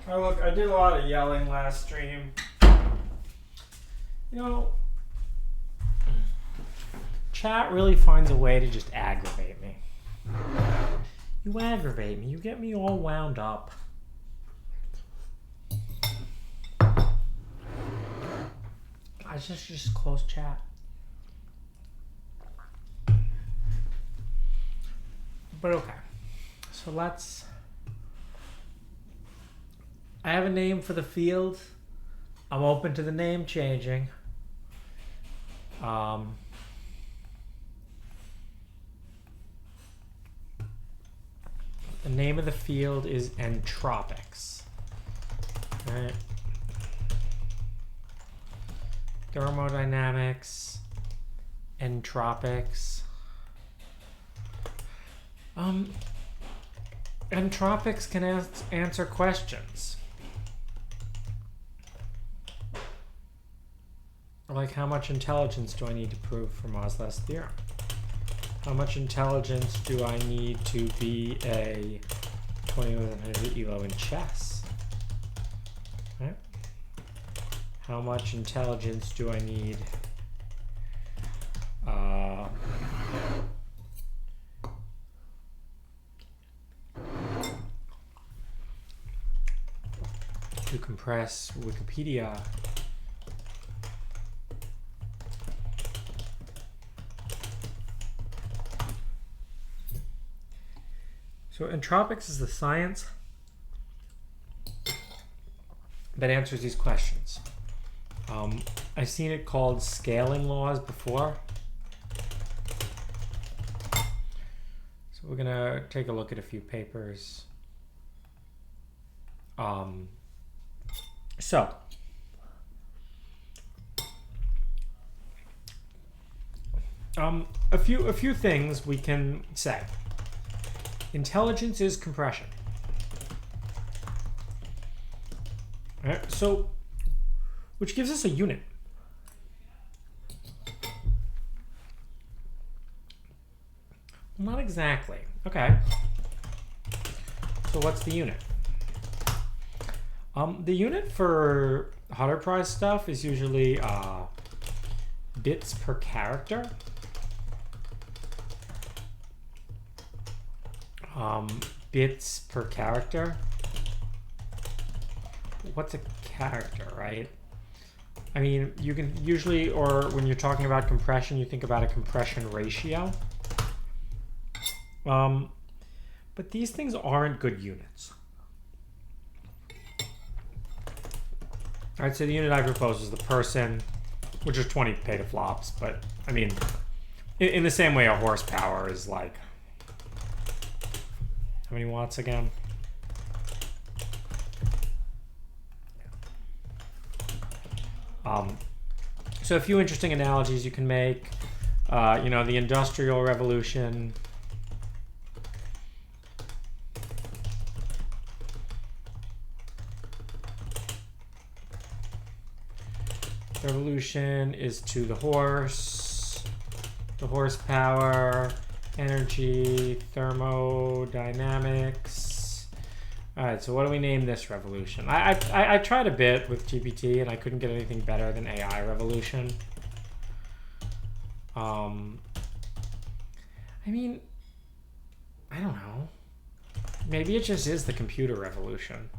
Oh, look, I did a lot of yelling last stream. You know, chat really finds a way to just aggravate me. You aggravate me. You get me all wound up. I just close chat. But okay. So let's... I have a name for the field. I'm open to the name changing. The name of the field is Entropics. All right. Thermodynamics, Entropics. Entropics can answer questions. Like, how much intelligence do I need to prove for lossless theorem? How much intelligence do I need to be a 2100 ELO in chess? Right? How much intelligence do I need to compress Wikipedia? So Entropics is the science that answers these questions. I've seen it called scaling laws before. So we're gonna take a look at a few papers. A few things we can say. Intelligence is compression. All right, so, which gives us a unit. Not exactly. Okay. So what's the unit? The unit for Hutter Prize stuff is usually bits per character. Bits per character. What's a character, right? I mean, you can usually, or when you're talking about compression, you think about a compression ratio. But these things aren't good units. All right, so the unit I propose is the person, which is 20 petaflops, but I mean, in the same way a horsepower is like, how many watts again? So a few interesting analogies you can make. You know, the Industrial Revolution. Revolution is to the horse, the horsepower, energy, thermodynamics. All right, so what do we name this revolution? I tried a bit with GPT and I couldn't get anything better than AI revolution. I mean, I don't know. Maybe it just is the computer revolution.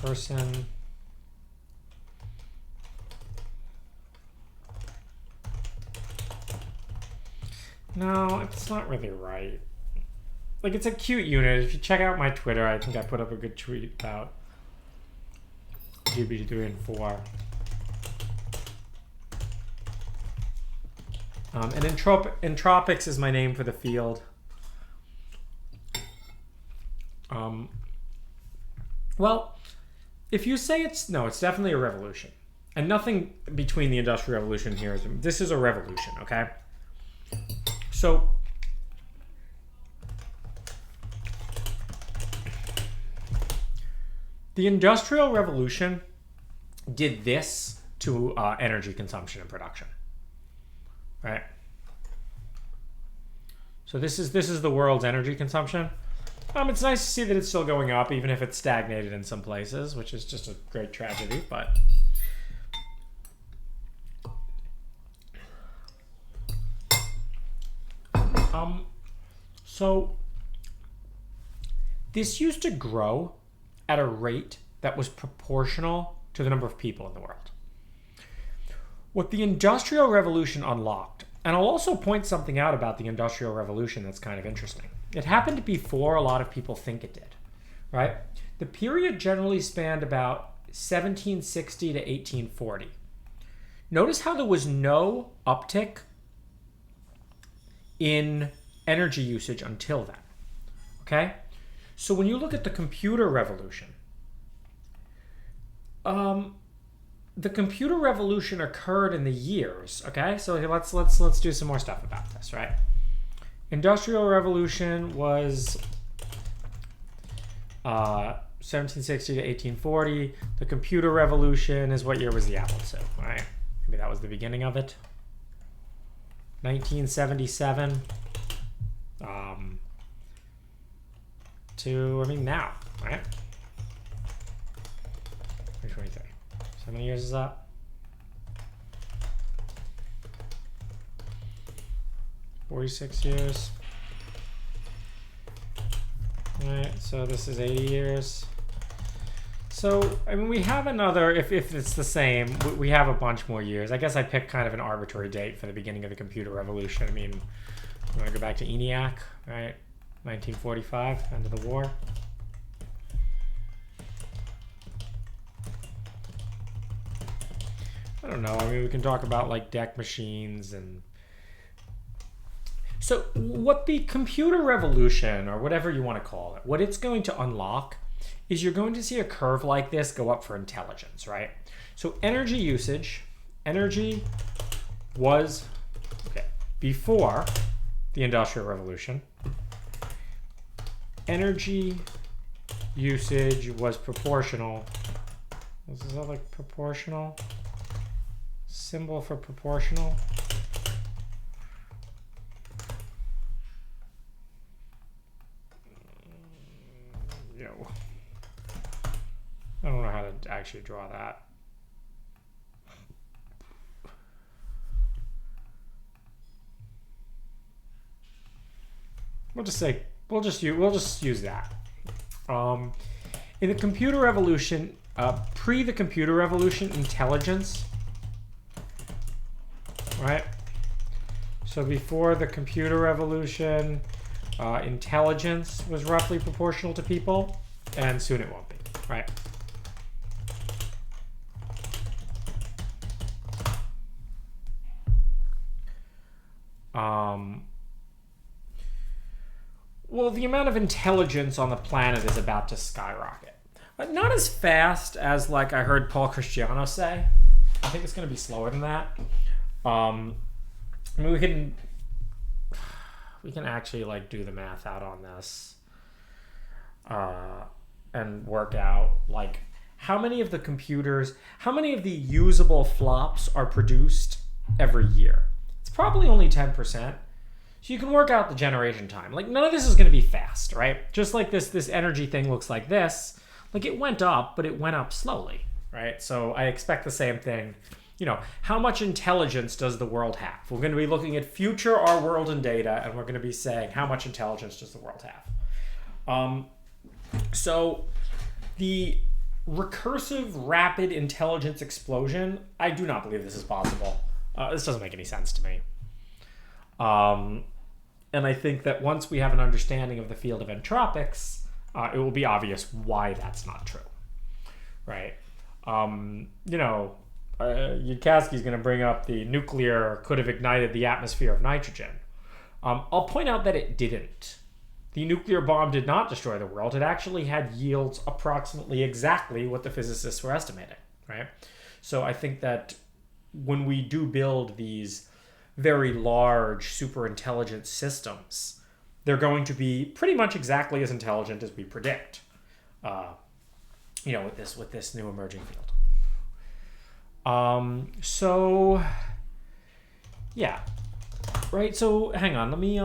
Person. No, it's not really right. Like, it's a cute unit. If you check out my Twitter, I think I put up a good tweet about GPT-3 and 4. And Entropics is my name for the field. Well, if you say it's definitely a revolution. And nothing between the Industrial Revolution here. This is a revolution, okay? So, the Industrial Revolution did this to energy consumption and production, right? So this is the world's energy consumption. It's nice to see that it's still going up, even if it's stagnated in some places, which is just a great tragedy, but... So this used to grow at a rate that was proportional to the number of people in the world. What the Industrial Revolution unlocked, and I'll also point something out about the Industrial Revolution that's kind of interesting. It happened before a lot of people think it did, right? The period generally spanned about 1760 to 1840. Notice how there was no uptick in energy usage until then, okay? So when you look at the computer revolution, the computer revolution occurred in the years, okay? So let's do some more stuff about this, right? Industrial Revolution was 1760 to 1840. The computer revolution is, what year was the Apple II, right? Maybe that was the beginning of it. 1977 to, now, right? 2023. So how many years is that? $46 years. All right, so this is 80 years. So, we have another, if it's the same, we have a bunch more years. I guess I picked kind of an arbitrary date for the beginning of the computer revolution. You want to go back to ENIAC, right? 1945, end of the war. I don't know. We can talk about like deck machines and... So what the computer revolution, or whatever you want to call it, what it's going to unlock is you're going to see a curve like this go up for intelligence, right? So energy usage, energy was, before the Industrial Revolution, energy usage was proportional. Is that like proportional? Symbol for proportional? I don't know how to actually draw that. We'll just use that. In the computer revolution, pre the computer revolution, intelligence, right? So before the computer revolution, intelligence was roughly proportional to people, and soon it won't be, right? Well, the amount of intelligence on the planet is about to skyrocket. But not as fast as, like, I heard Paul Cristiano say. I think it's going to be slower than that. We can actually, like, do the math out on this and work out, like, how many of the usable flops are produced every year. It's probably only 10%. So you can work out the generation time. Like, none of this is going to be fast, right? Just like this energy thing looks like this. Like, it went up, but it went up slowly, right? So I expect the same thing. How much intelligence does the world have? We're going to be looking at future our world and data, and we're going to be saying, how much intelligence does the world have? So the recursive rapid intelligence explosion, I do not believe this is possible. This doesn't make any sense to me. And I think that once we have an understanding of the field of entropics, it will be obvious why that's not true, right? Yudkowsky is going to bring up the nuclear could have ignited the atmosphere of nitrogen. I'll point out that it didn't. The nuclear bomb did not destroy the world. It actually had yields approximately exactly what the physicists were estimating, right? So I think that when we do build these very large, super intelligent systems, they're going to be pretty much exactly as intelligent as we predict, with this new emerging field. So, yeah, right. So hang on, let me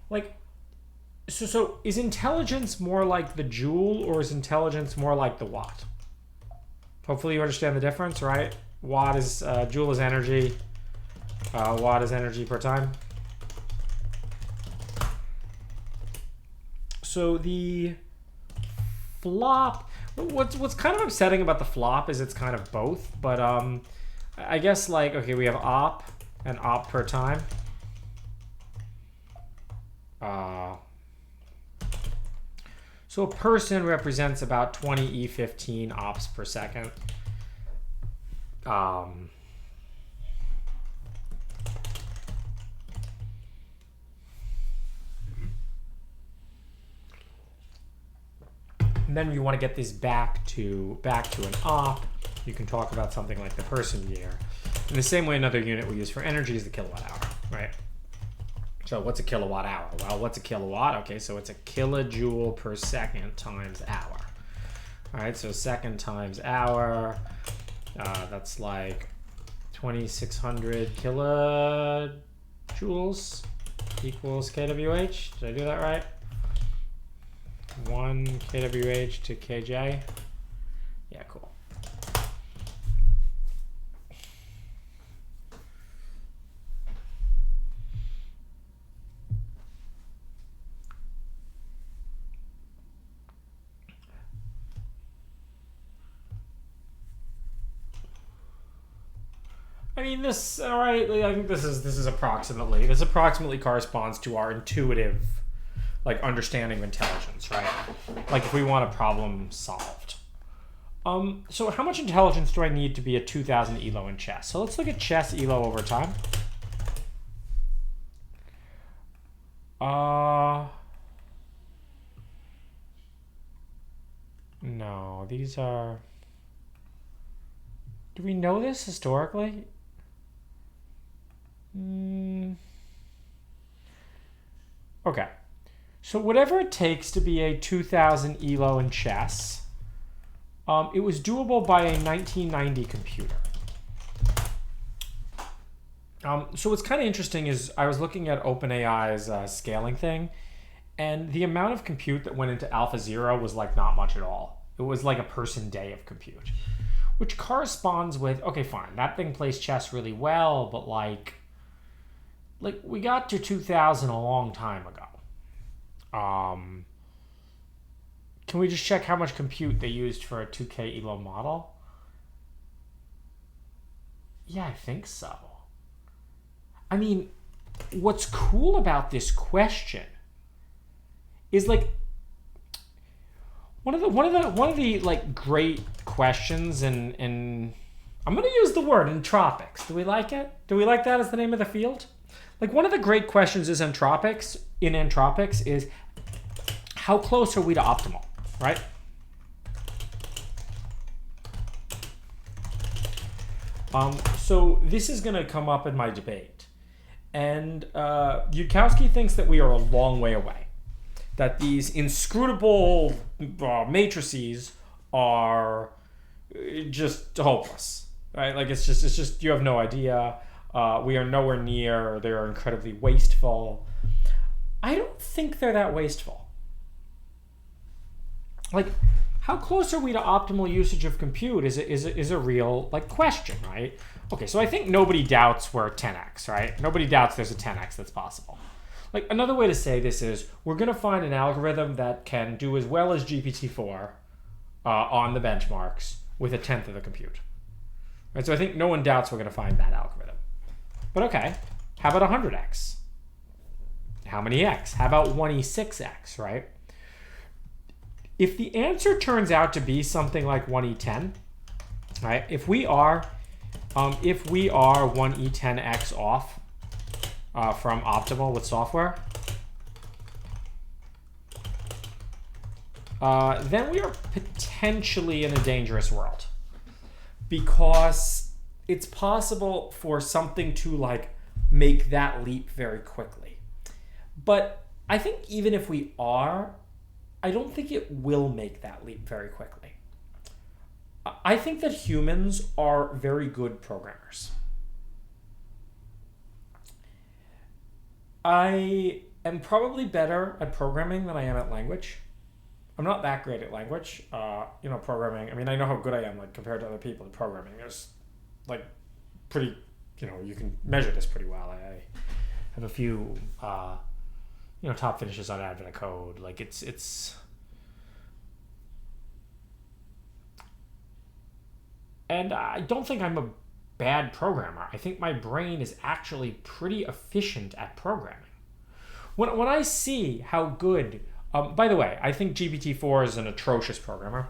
Like, so is intelligence more like the joule, or is intelligence more like the watt? Hopefully you understand the difference, right? Watt is, joule is energy. Watt is energy per time. So the flop, what's kind of upsetting about the flop is it's kind of both, but I guess, like, okay, we have op and op per time. So a person represents about 20 E15 ops per second. And then you want to get this back to an op. You can talk about something like the person year. In the same way, another unit we use for energy is the kilowatt hour, right? So what's a kilowatt hour? Well, what's a kilowatt? Okay, so it's a kilojoule per second times hour. All right, so second times hour, that's like 2,600 kilojoules equals kWh. Did I do that right? 1 kWh to kJ. Yeah, cool. I mean, this, all right, I think this approximately corresponds to our intuitive, like, understanding of intelligence, right? Like, if we want a problem solved. So how much intelligence do I need to be a 2000 elo in chess? So let's look at chess elo over time. No, these are, do we know this historically? Okay. So whatever it takes to be a 2000 elo in chess, it was doable by a 1990 computer. So what's kind of interesting is I was looking at OpenAI's scaling thing, and the amount of compute that went into AlphaZero was like not much at all. It was like a person day of compute, which corresponds with, okay, fine, that thing plays chess really well, but like we got to 2000 a long time ago. Can we just check how much compute they used for a 2K elo model? Yeah, I think so. I mean, what's cool about this question is like one of the like great questions in I'm gonna use the word entropics. Do we like it? Do we like that as the name of the field? Like, one of the great questions is entropics is how close are we to optimal, right? So this is going to come up in my debate. And Yudkowsky thinks that we are a long way away, that these inscrutable matrices are just hopeless, right? Like, it's just you have no idea. We are nowhere near. They are incredibly wasteful. I don't think they're that wasteful. Like, how close are we to optimal usage of compute is a real, like, question, right? Okay, so I think nobody doubts we're 10x, right? Nobody doubts there's a 10x that's possible. Like, another way to say this is we're going to find an algorithm that can do as well as GPT-4 on the benchmarks with a tenth of the compute. Right? So I think no one doubts we're going to find that algorithm. But okay, how about 100x? How many x? How about 1e6x, right? If the answer turns out to be something like 1e10, right? If we are 1e10x off from optimal with software, then we are potentially in a dangerous world, because it's possible for something to like make that leap very quickly. But I think even if we are, I don't think it will make that leap very quickly. I think that humans are very good programmers. I am probably better at programming than I am at language. I'm not that great at language. Programming. I mean, I know how good I am, like, compared to other people in programming. There's, like, pretty, you can measure this pretty well. I have a few, top finishes on Advent Code. Like, it's. And I don't think I'm a bad programmer. I think my brain is actually pretty efficient at programming. When I see how good, by the way, I think GPT-4 is an atrocious programmer.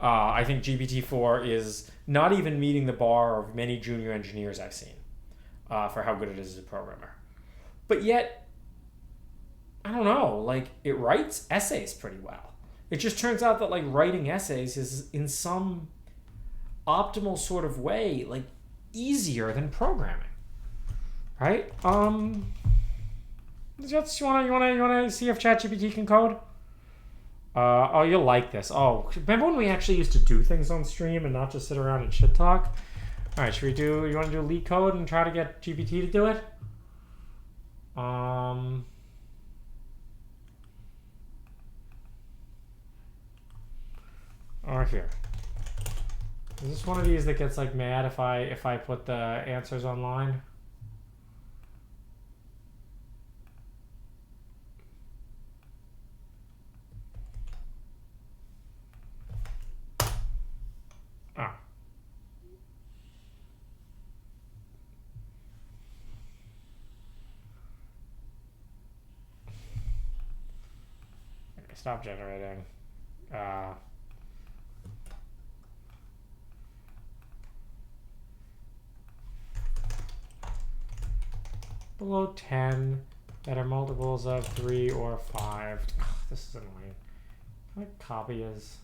I think GPT-4 is not even meeting the bar of many junior engineers I've seen for how good it is as a programmer. But yet, I don't know, like, it writes essays pretty well. It just turns out that, like, writing essays is in some optimal sort of way, like, easier than programming, right? Just you wanna see if ChatGPT can code? Oh, you'll like this. Oh, remember when we actually used to do things on stream and not just sit around and shit talk? All right, you want to do leak code and try to get GPT to do it? Or here. Is this one of these that gets, like, mad if I put the answers online? Oh. Okay, stop generating. Below 10 that are multiples of 3 or 5. Ugh, this is annoying. What copy is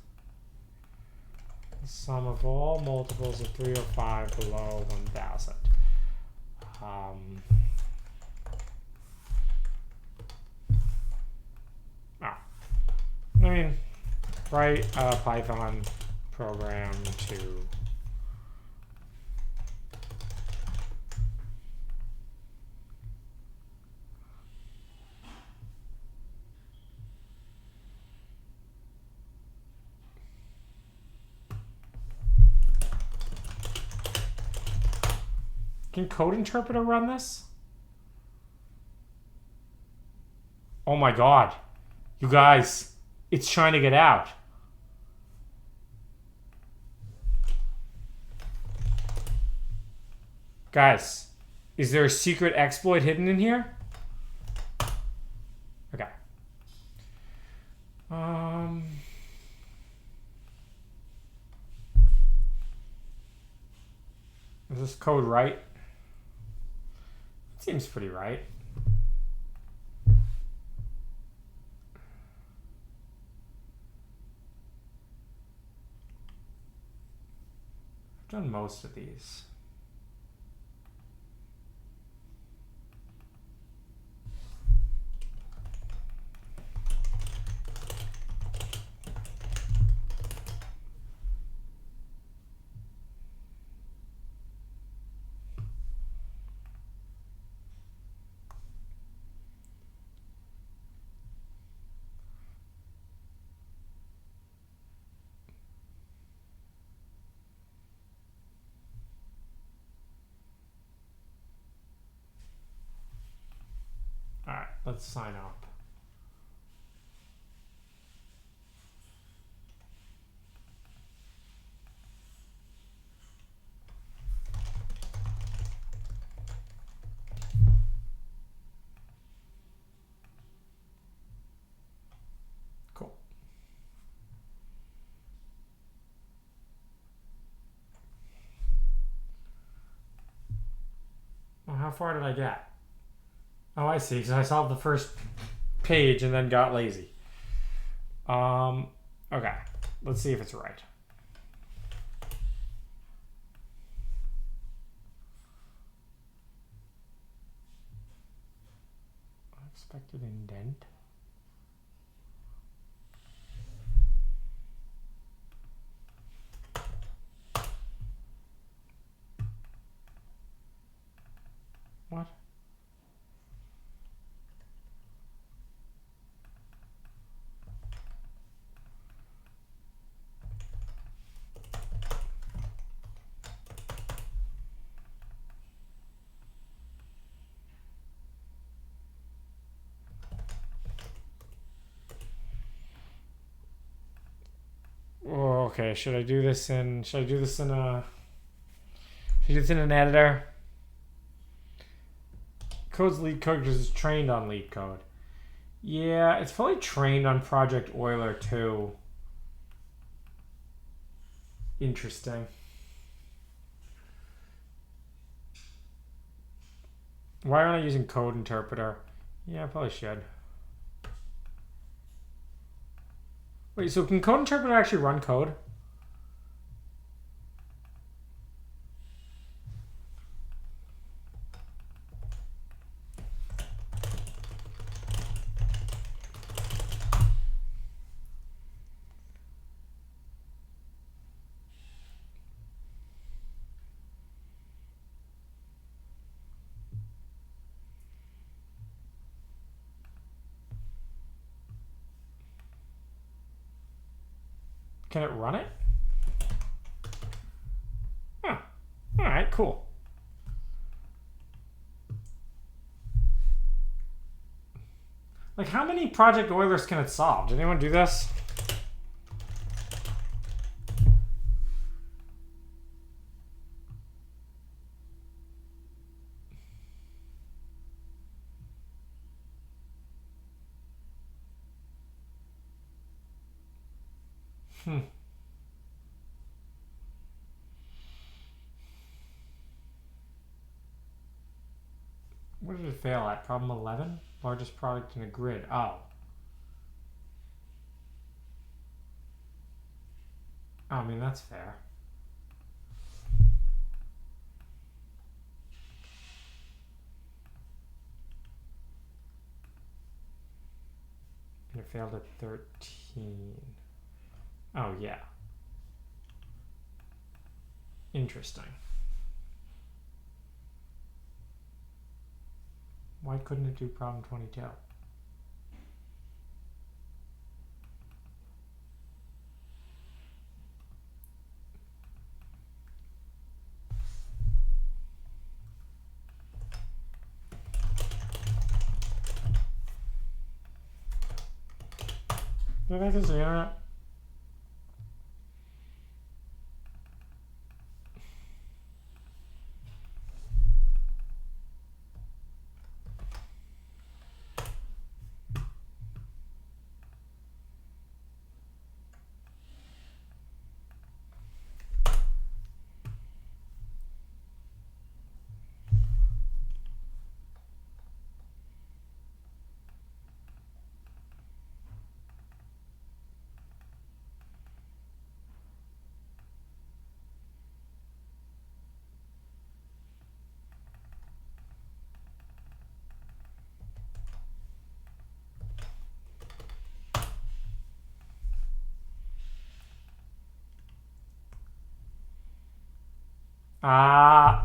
the sum of all multiples of 3 or 5 below 1,000? I mean, write a Python program to Can Code Interpreter run this? Oh my god. You guys, it's trying to get out. Guys, is there a secret exploit hidden in here? Okay. Is this code right? Seems pretty right. I've done most of these. All right, let's sign up. Cool. Well, how far did I get? Oh, I see. So I solved the first page and then got lazy. Okay. Let's see if it's right. Unexpected indent. What? Okay, should I do this in an editor? Code's lead code because it's trained on lead code. Yeah, it's probably trained on Project Euler too. Interesting. Why aren't I using code interpreter? Yeah, I probably should. Wait, so can code interpreter actually run code? Can it run it? Oh, all right, cool. Like, how many Project Eulers can it solve? Did anyone do this? What did it fail at? Problem 11? Largest product in a grid. Oh. I mean, that's fair. And it failed at 13. Oh, yeah. Interesting. Why couldn't it do problem 22? Did I make this the internet?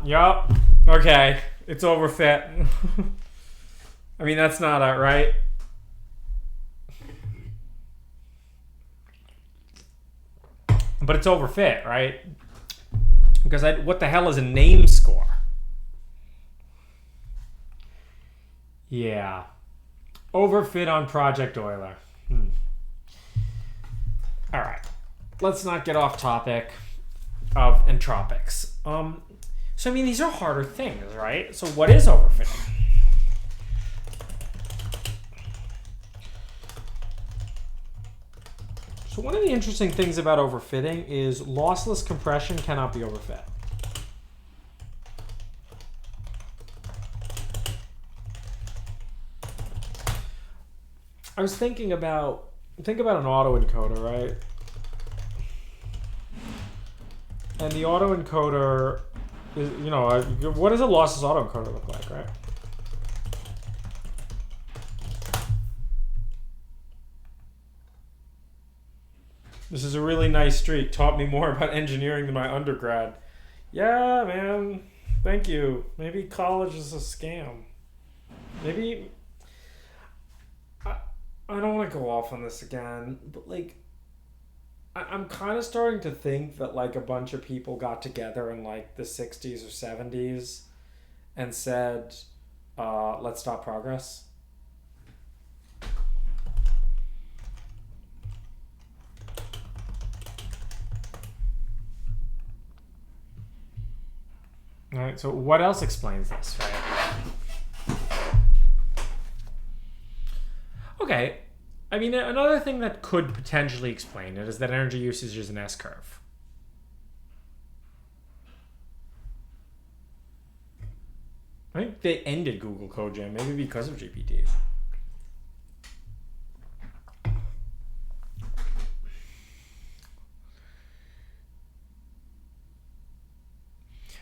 Yup. Okay. It's overfit. I mean, that's not right. But it's overfit, right? Because what the hell is a name score? Yeah. Overfit on Project Euler. All right. Let's not get off topic of entropics. So, I mean, these are harder things, right? So what is overfitting? So one of the interesting things about overfitting is lossless compression cannot be overfit. I was think about an autoencoder, right? And the autoencoder is, you know, what does a lossless autoencoder look like, right? This is a really nice streak. Taught me more about engineering than my undergrad. Yeah, man. Thank you. Maybe college is a scam. Maybe... I don't want to go off on this again, but, like, I'm kind of starting to think that, like, a bunch of people got together in, like, the 60s or 70s and said, let's stop progress. All right, so what else explains this, right? Okay, I mean, another thing that could potentially explain it is that energy usage is an S-curve. I think they ended Google Code Jam, maybe because of GPTs.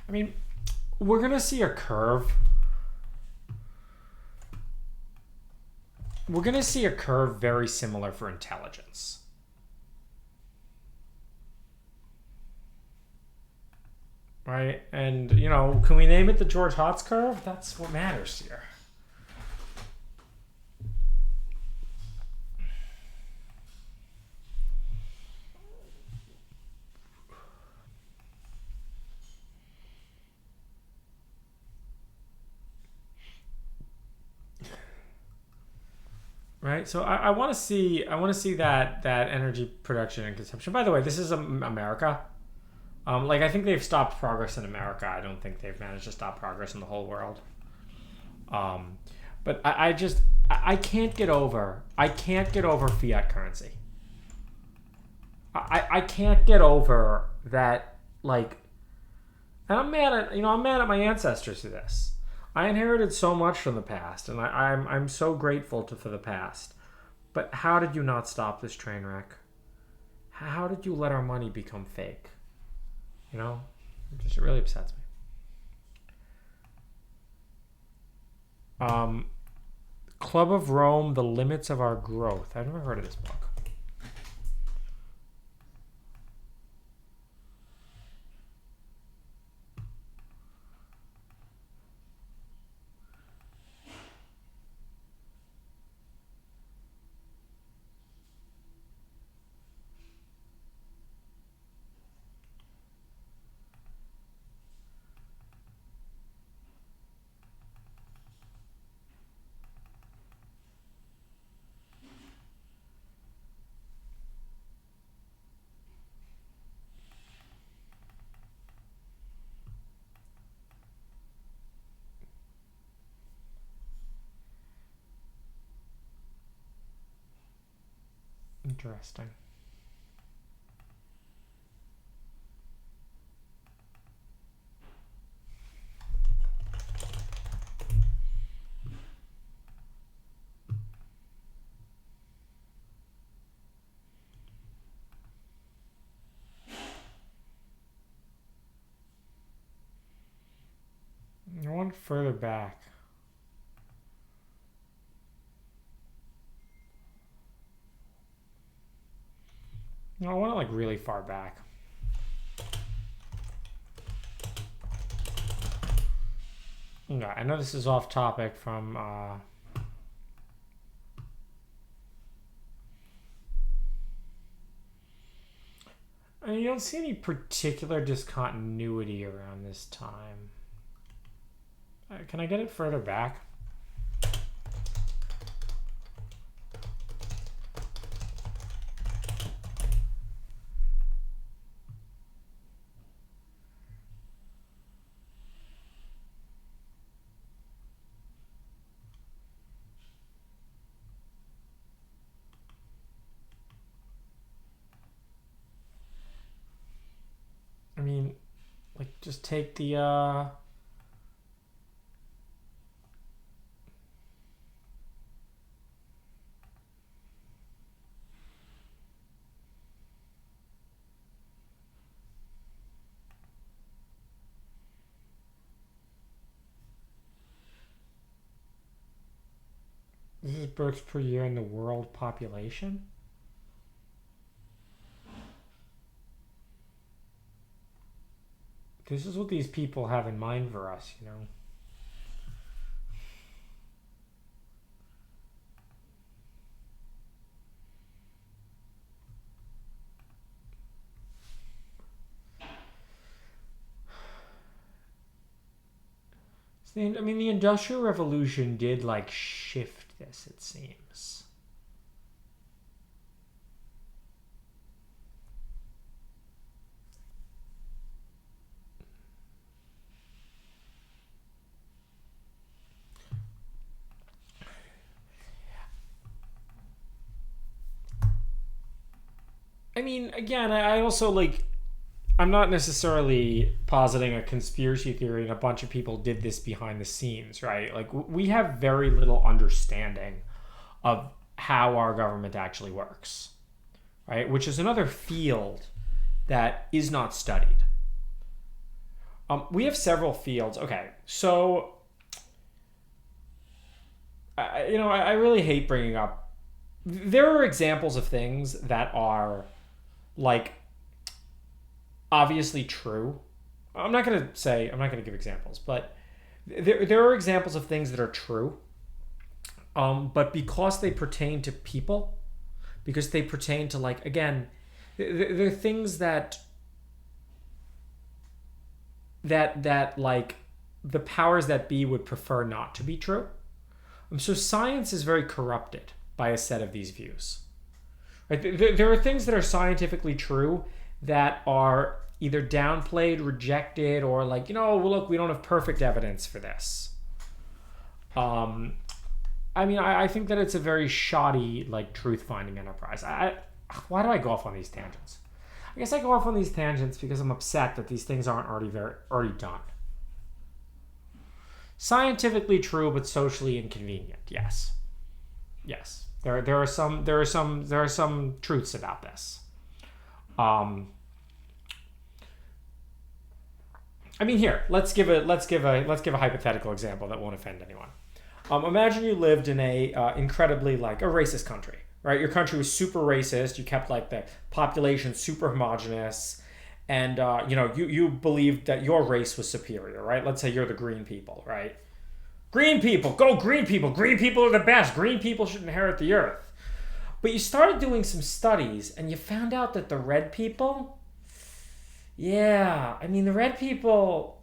I mean, we're going to see a curve. We're going to see a curve very similar for intelligence. Right? And, you know, can we name it the George Hotz curve? That's what matters here. Right, so I want to see that energy production and consumption. By the way, this is America. Like I think they've stopped progress in America. I don't think they've managed to stop progress in the whole world. But I can't get over fiat currency. I can't get over that, like, and I'm mad at my ancestors for this. I inherited so much from the past, and I'm so grateful for the past. But how did you not stop this train wreck? How did you let our money become fake? You know, it really upsets me. Club of Rome, The Limits of Our Growth. I've never heard of this book. Interesting. I want further back. No, I want it like really far back. No, I know this is off topic from I mean, you don't see any particular discontinuity around this time. Can I get it further back? I mean, like, just take the this is births per year in the world population. This is what these people have in mind for us, you know. I mean, the Industrial Revolution did, like, shift this, it seems. I mean, again, I also like, I'm not necessarily positing a conspiracy theory and a bunch of people did this behind the scenes, right? Like, we have very little understanding of how our government actually works, right? Which is another field that is not studied. We have several fields. Okay, so, I really hate bringing up. There are examples of things that are, like, obviously true. I'm not going to give examples, but there are examples of things that are true. But because they pertain to people, because they pertain to, like, again, they're things that like the powers that be would prefer not to be true. So science is very corrupted by a set of these views. Right? There are things that are scientifically true that are either downplayed, rejected, or like, well, look, we don't have perfect evidence for this. I think that it's a very shoddy, like, truth-finding enterprise. Why do I go off on these tangents? I guess I go off on these tangents because I'm upset that these things aren't already done. Scientifically true, but socially inconvenient. Yes. There are some truths about this. Here, let's give a hypothetical example that won't offend anyone. Imagine you lived in a incredibly, like, a racist country, right? Your country was super racist. You kept, like, the population super homogenous, and you believed that your race was superior, right? Let's say you're the green people, right? Green people, go green people. Green people are the best. Green people should inherit the earth. But you started doing some studies, and you found out that the red people, the red people,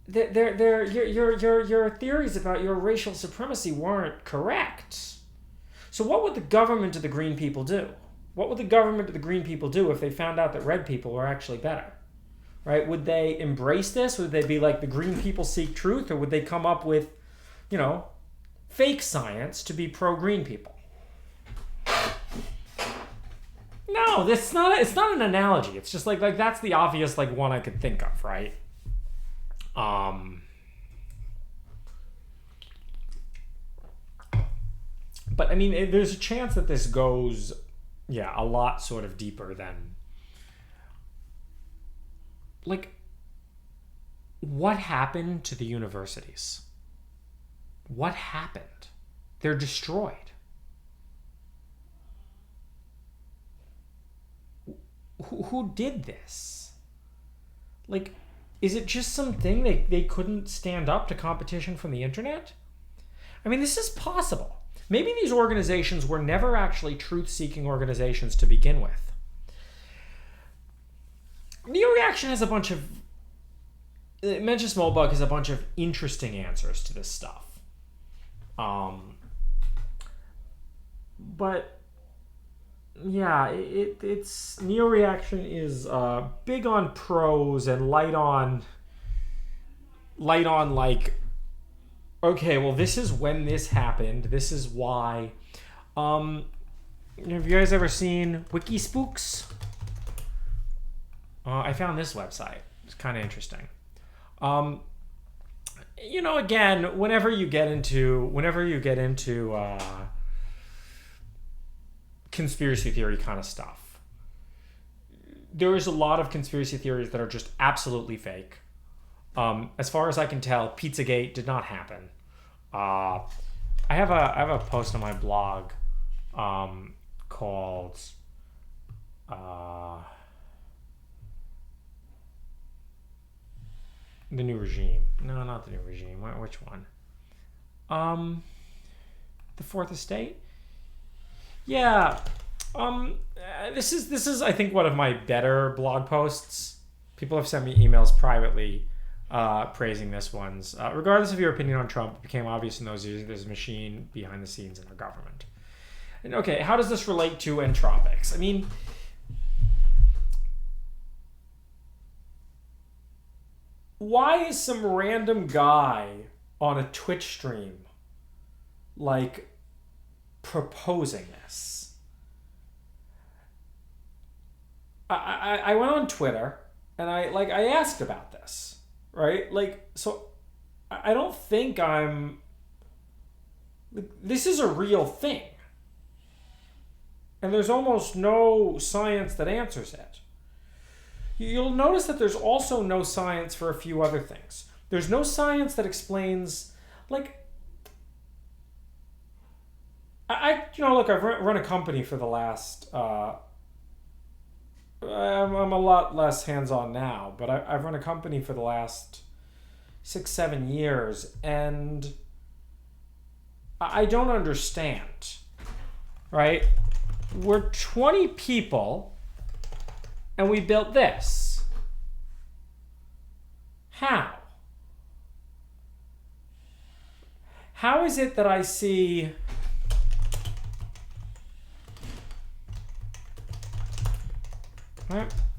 your theories about your racial supremacy weren't correct. So what would the government of the green people do? What would the government of the green people do if they found out that red people were actually better? Right? Would they embrace this? Would they be like, the green people seek truth? Or would they come up with, fake science to be pro-green people? No, it's not an analogy. It's just like that's the obvious, like, one I could think of, right? But there's a chance that this goes, a lot sort of deeper than, like, what happened to the universities? What happened? They're destroyed. Who did this? Like, is it just something they couldn't stand up to competition from the internet? This is possible. Maybe these organizations were never actually truth-seeking organizations to begin with. Neo-reaction has a bunch of... Mencius Moldbug has a bunch of interesting answers to this stuff. But... it's neo-reaction is big on prose and light on like, okay, well, this is when this happened. This is why. Have you guys ever seen wikispooks? I found this website. It's kind of interesting. Again, whenever you get into conspiracy theory kind of stuff, there is a lot of conspiracy theories that are just absolutely fake. As far as I can tell, Pizzagate did not happen. I have a post on my blog called The New Regime. No, not The New Regime. Which one? The Fourth Estate? Yeah. This is I think one of my better blog posts. People have sent me emails privately praising this one's. Regardless of your opinion on Trump, it became obvious in those years there's a machine behind the scenes in our government. And okay, how does this relate to Entropics? Why is some random guy on a Twitch stream, like, proposing this? I went on Twitter and I asked about this, right? Like, so I don't think this is a real thing. And there's almost no science that answers it. You'll notice that there's also no science for a few other things. There's no science that explains, like, look, I've run a company for the last, I'm a lot less hands-on now, but I've run a company for the last 6-7 years, and I don't understand, right? We're 20 people, and we built this. How? How is it that I see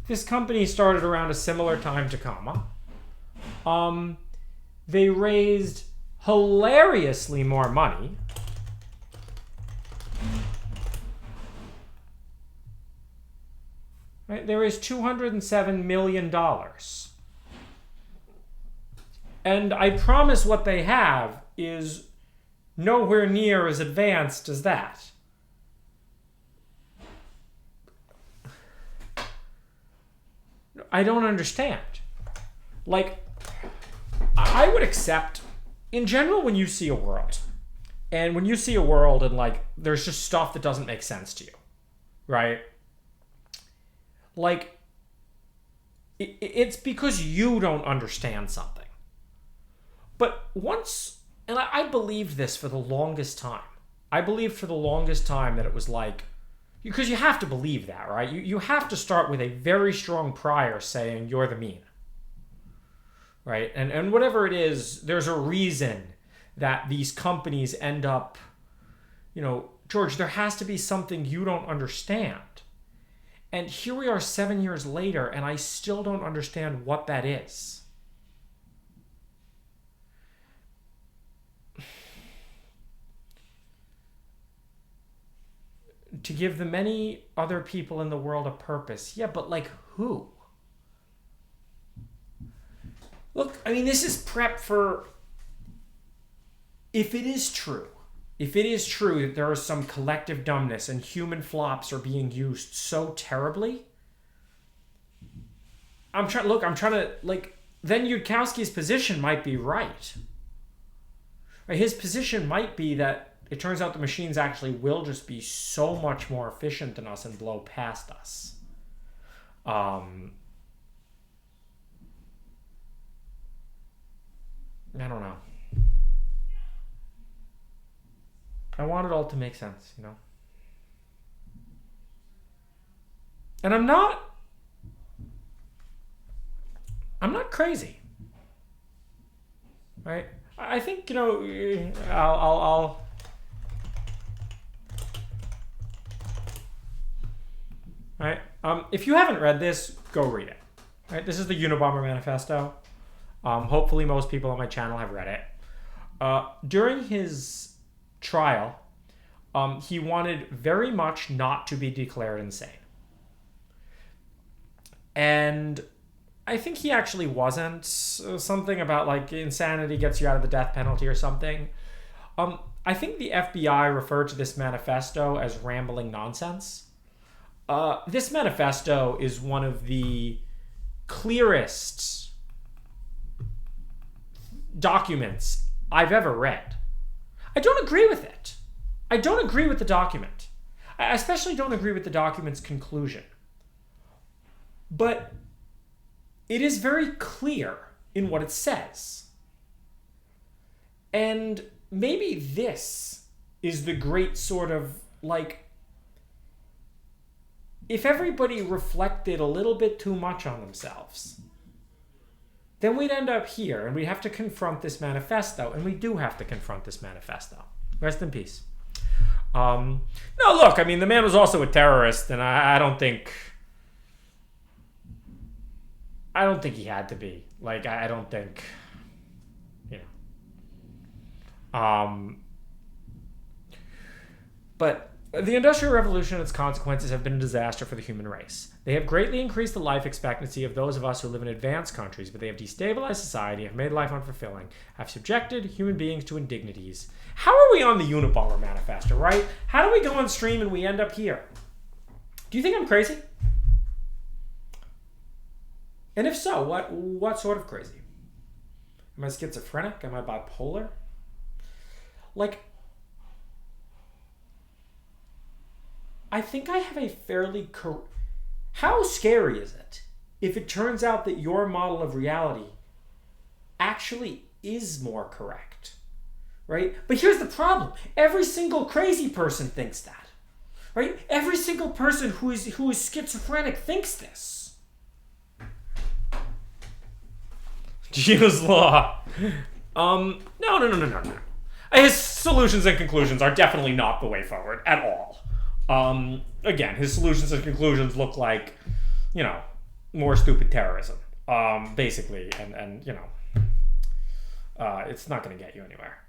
this company started around a similar time to comma. They raised hilariously more money. Right? They raised $207 million. And I promise what they have is nowhere near as advanced as that. I don't understand. Like, I would accept, in general, when you see a world, and when you see a world and, like, there's just stuff that doesn't make sense to you, right? Like, it's because you don't understand something. But once, and I believed this for the longest time. I believed for the longest time that it was like, because you have to believe that, right? You have to start with a very strong prior saying you're the mean, right? And whatever it is, there's a reason that these companies end up, George, there has to be something you don't understand. And here we are 7 years later, and I still don't understand what that is. To give the many other people in the world a purpose. Yeah, but like who? Look, I mean, this is prep for, if it is true that there is some collective dumbness and human flops are being used so terribly, then Yudkowsky's position might be right. His position might be that it turns out the machines actually will just be so much more efficient than us and blow past us. I don't know. I want it all to make sense, And I'm not crazy. Right? I think, I'll right? If you haven't read this, go read it. Right? This is the Unabomber manifesto. Hopefully most people on my channel have read it. During his trial, he wanted very much not to be declared insane. And I think he actually wasn't. Something about like insanity gets you out of the death penalty or something. I think the FBI referred to this manifesto as rambling nonsense. This manifesto is one of the clearest documents I've ever read. I don't agree with it. I don't agree with the document. I especially don't agree with the document's conclusion. But it is very clear in what it says. And maybe this is the great sort of like, if everybody reflected a little bit too much on themselves, then we'd end up here and we'd have to confront this manifesto, and we do have to confront this manifesto. Rest in peace. No, look, I mean, the man was also a terrorist, and I don't think he had to be. Like, I don't think, But The Industrial Revolution and its consequences have been a disaster for the human race. They have greatly increased the life expectancy of those of us who live in advanced countries, but they have destabilized society, have made life unfulfilling, have subjected human beings to indignities. How are we on the Unabomber manifesto, right? How do we go on stream and we end up here? Do you think I'm crazy? And if so, what sort of crazy? Am I schizophrenic? Am I bipolar? Like, I think I have a fairly... How scary is it if it turns out that your model of reality actually is more correct, right? But here's the problem. Every single crazy person thinks that, right? Every single person who is schizophrenic thinks this. Gino's law. No. His solutions and conclusions are definitely not the way forward at all. Again, his solutions and conclusions look like, more stupid terrorism, basically, and it's not going to get you anywhere.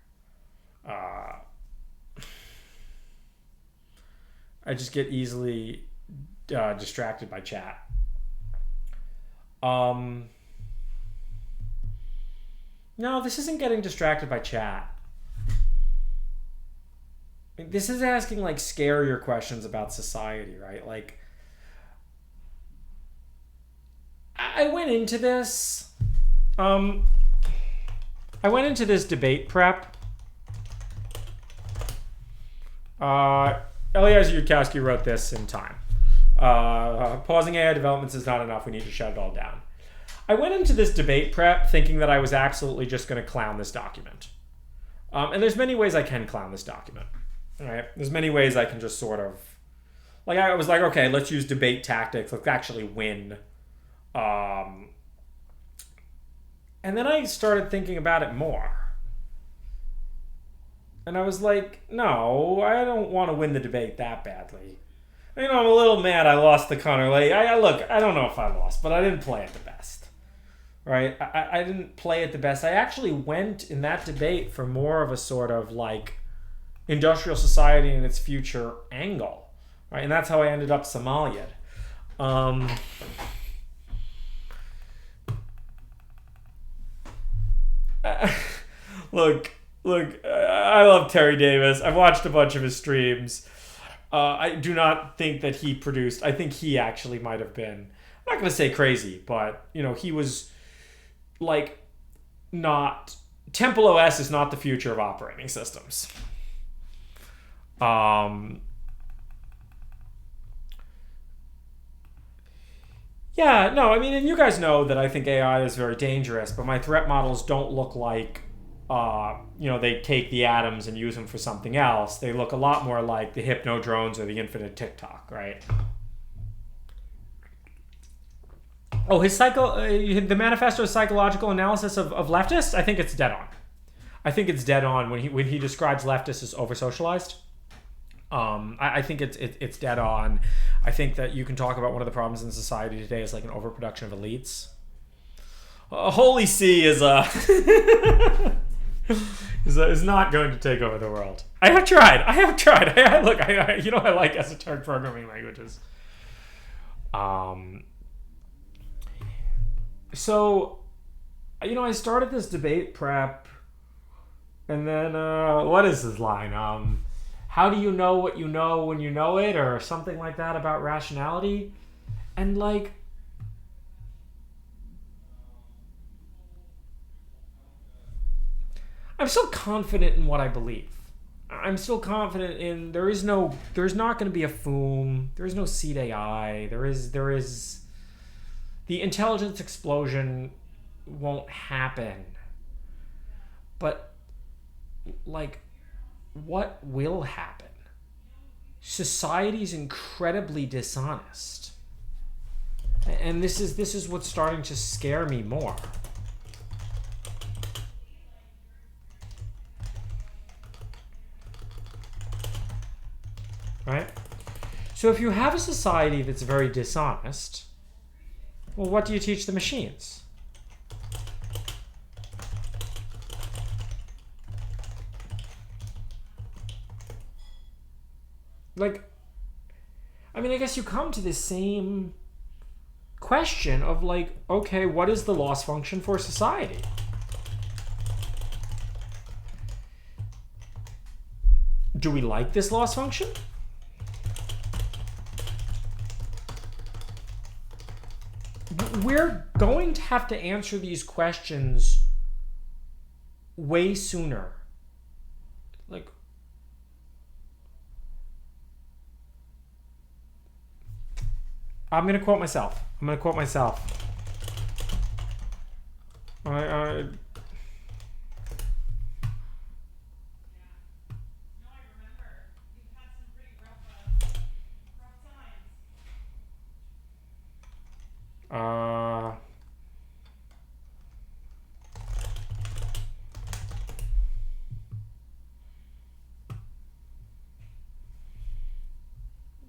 I just get easily distracted by chat. No, this isn't getting distracted by chat. This is asking like scarier questions about society, right? Like, I went into this debate prep. Eliezer Yudkowsky wrote this in Time. Pausing AI developments is not enough. We need to shut it all down. I went into this debate prep thinking that I was absolutely just going to clown this document. And there's many ways I can clown this document. All right, there's many ways I can just sort of, like, I was like, okay, let's use debate tactics. Let's actually win. And then I started thinking about it more. And I was like, no, I don't want to win the debate that badly. I'm a little mad I lost the Connor Leahy. Look, I don't know if I lost, but I didn't play it the best. Right? I didn't play it the best. I actually went in that debate for more of a sort of like industrial society and its future angle, right? And that's how I ended up Somalian. Look, I love Terry Davis. I've watched a bunch of his streams. I do not think that he produced. I think he actually might have been, I'm not going to say crazy, but he was like not. Temple OS is not the future of operating systems. Yeah, no, I mean, and you guys know that I think AI is very dangerous, but my threat models don't look like, they take the atoms and use them for something else. They look a lot more like the hypno drones or the infinite TikTok, right? Oh, the manifesto psychological analysis of leftists, I think it's dead on. I think it's dead on when he describes leftists as over-socialized. I think it's dead on. I think that you can talk about one of the problems in society today is like an overproduction of elites. Holy C is is not going to take over the world. I have tried. Look, I like esoteric programming languages. So, I started this debate prep, and then what is this line? How do you know what you know when you know it, or something like that about rationality? And like, I'm still confident in what I believe. I'm still confident in there's not going to be a FOOM. There is no seed AI. There is the intelligence explosion won't happen. But like, what will happen? Society's incredibly dishonest. And this is what's starting to scare me more. Right? So if you have a society that's very dishonest, well, what do you teach the machines? like, I mean, I guess you come to the same question of like, okay, what is the loss function for society? Do we like this loss function? We're going to have to answer these questions way sooner. Like, I'm going to quote myself.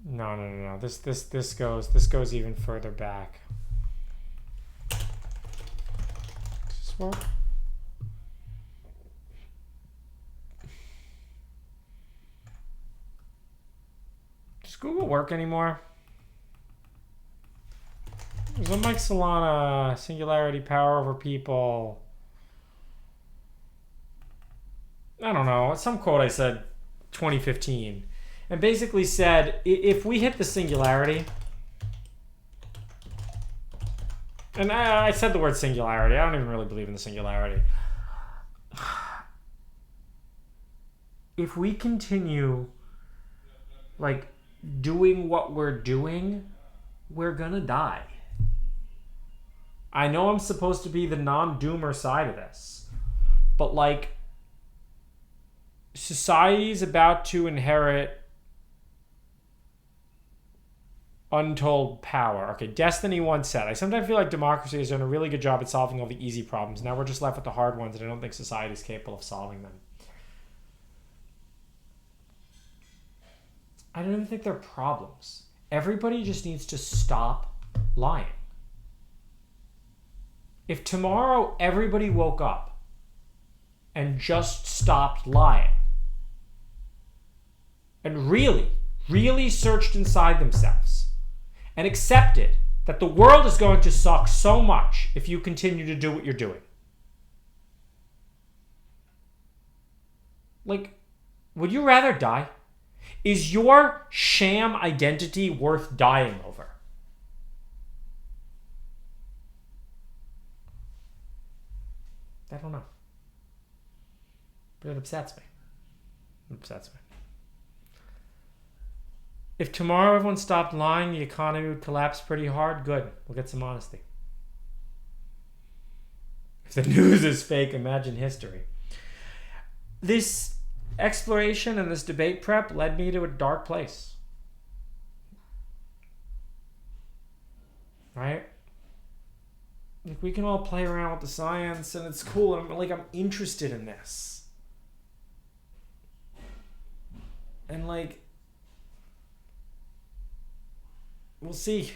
No. This goes even further back. Does this work? Does Google work anymore? There's a Mike Solana, singularity, power over people. I don't know. Some quote I said 2015. And basically said, if we hit the singularity, and I said the word singularity. I don't even really believe in the singularity. If we continue, like, doing what we're doing, we're gonna die. I know I'm supposed to be the non-doomer side of this, but, like, society's about to inherit untold power. Okay, Destiny once said, I sometimes feel like democracy has done a really good job at solving all the easy problems. Now we're just left with the hard ones, and I don't think society is capable of solving them. I don't even think they're problems. Everybody just needs to stop lying. If tomorrow everybody woke up and just stopped lying and really searched inside themselves and accepted that the world is going to suck so much if you continue to do what you're doing. Like, would you rather die? Is your sham identity worth dying over? I don't know. But it upsets me. If tomorrow everyone stopped lying, the economy would collapse pretty hard. Good. We'll get some honesty. If the news is fake, imagine history. This exploration and this debate prep led me to a dark place. Right? Like, we can all play around with the science and it's cool. I'm interested in this. And like, we'll see.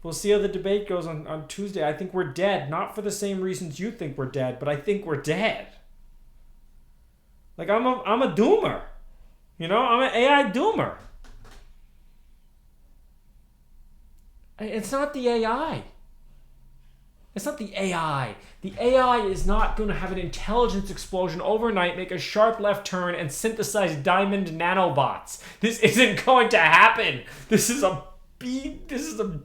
We'll see how the debate goes on Tuesday. I think we're dead. Not for the same reasons you think we're dead, but I think we're dead. Like, I'm a doomer. You know, I'm an AI doomer. It's not the AI. It's not the AI. The AI is not going to have an intelligence explosion overnight, make a sharp left turn, and synthesize diamond nanobots. This isn't going to happen. This is a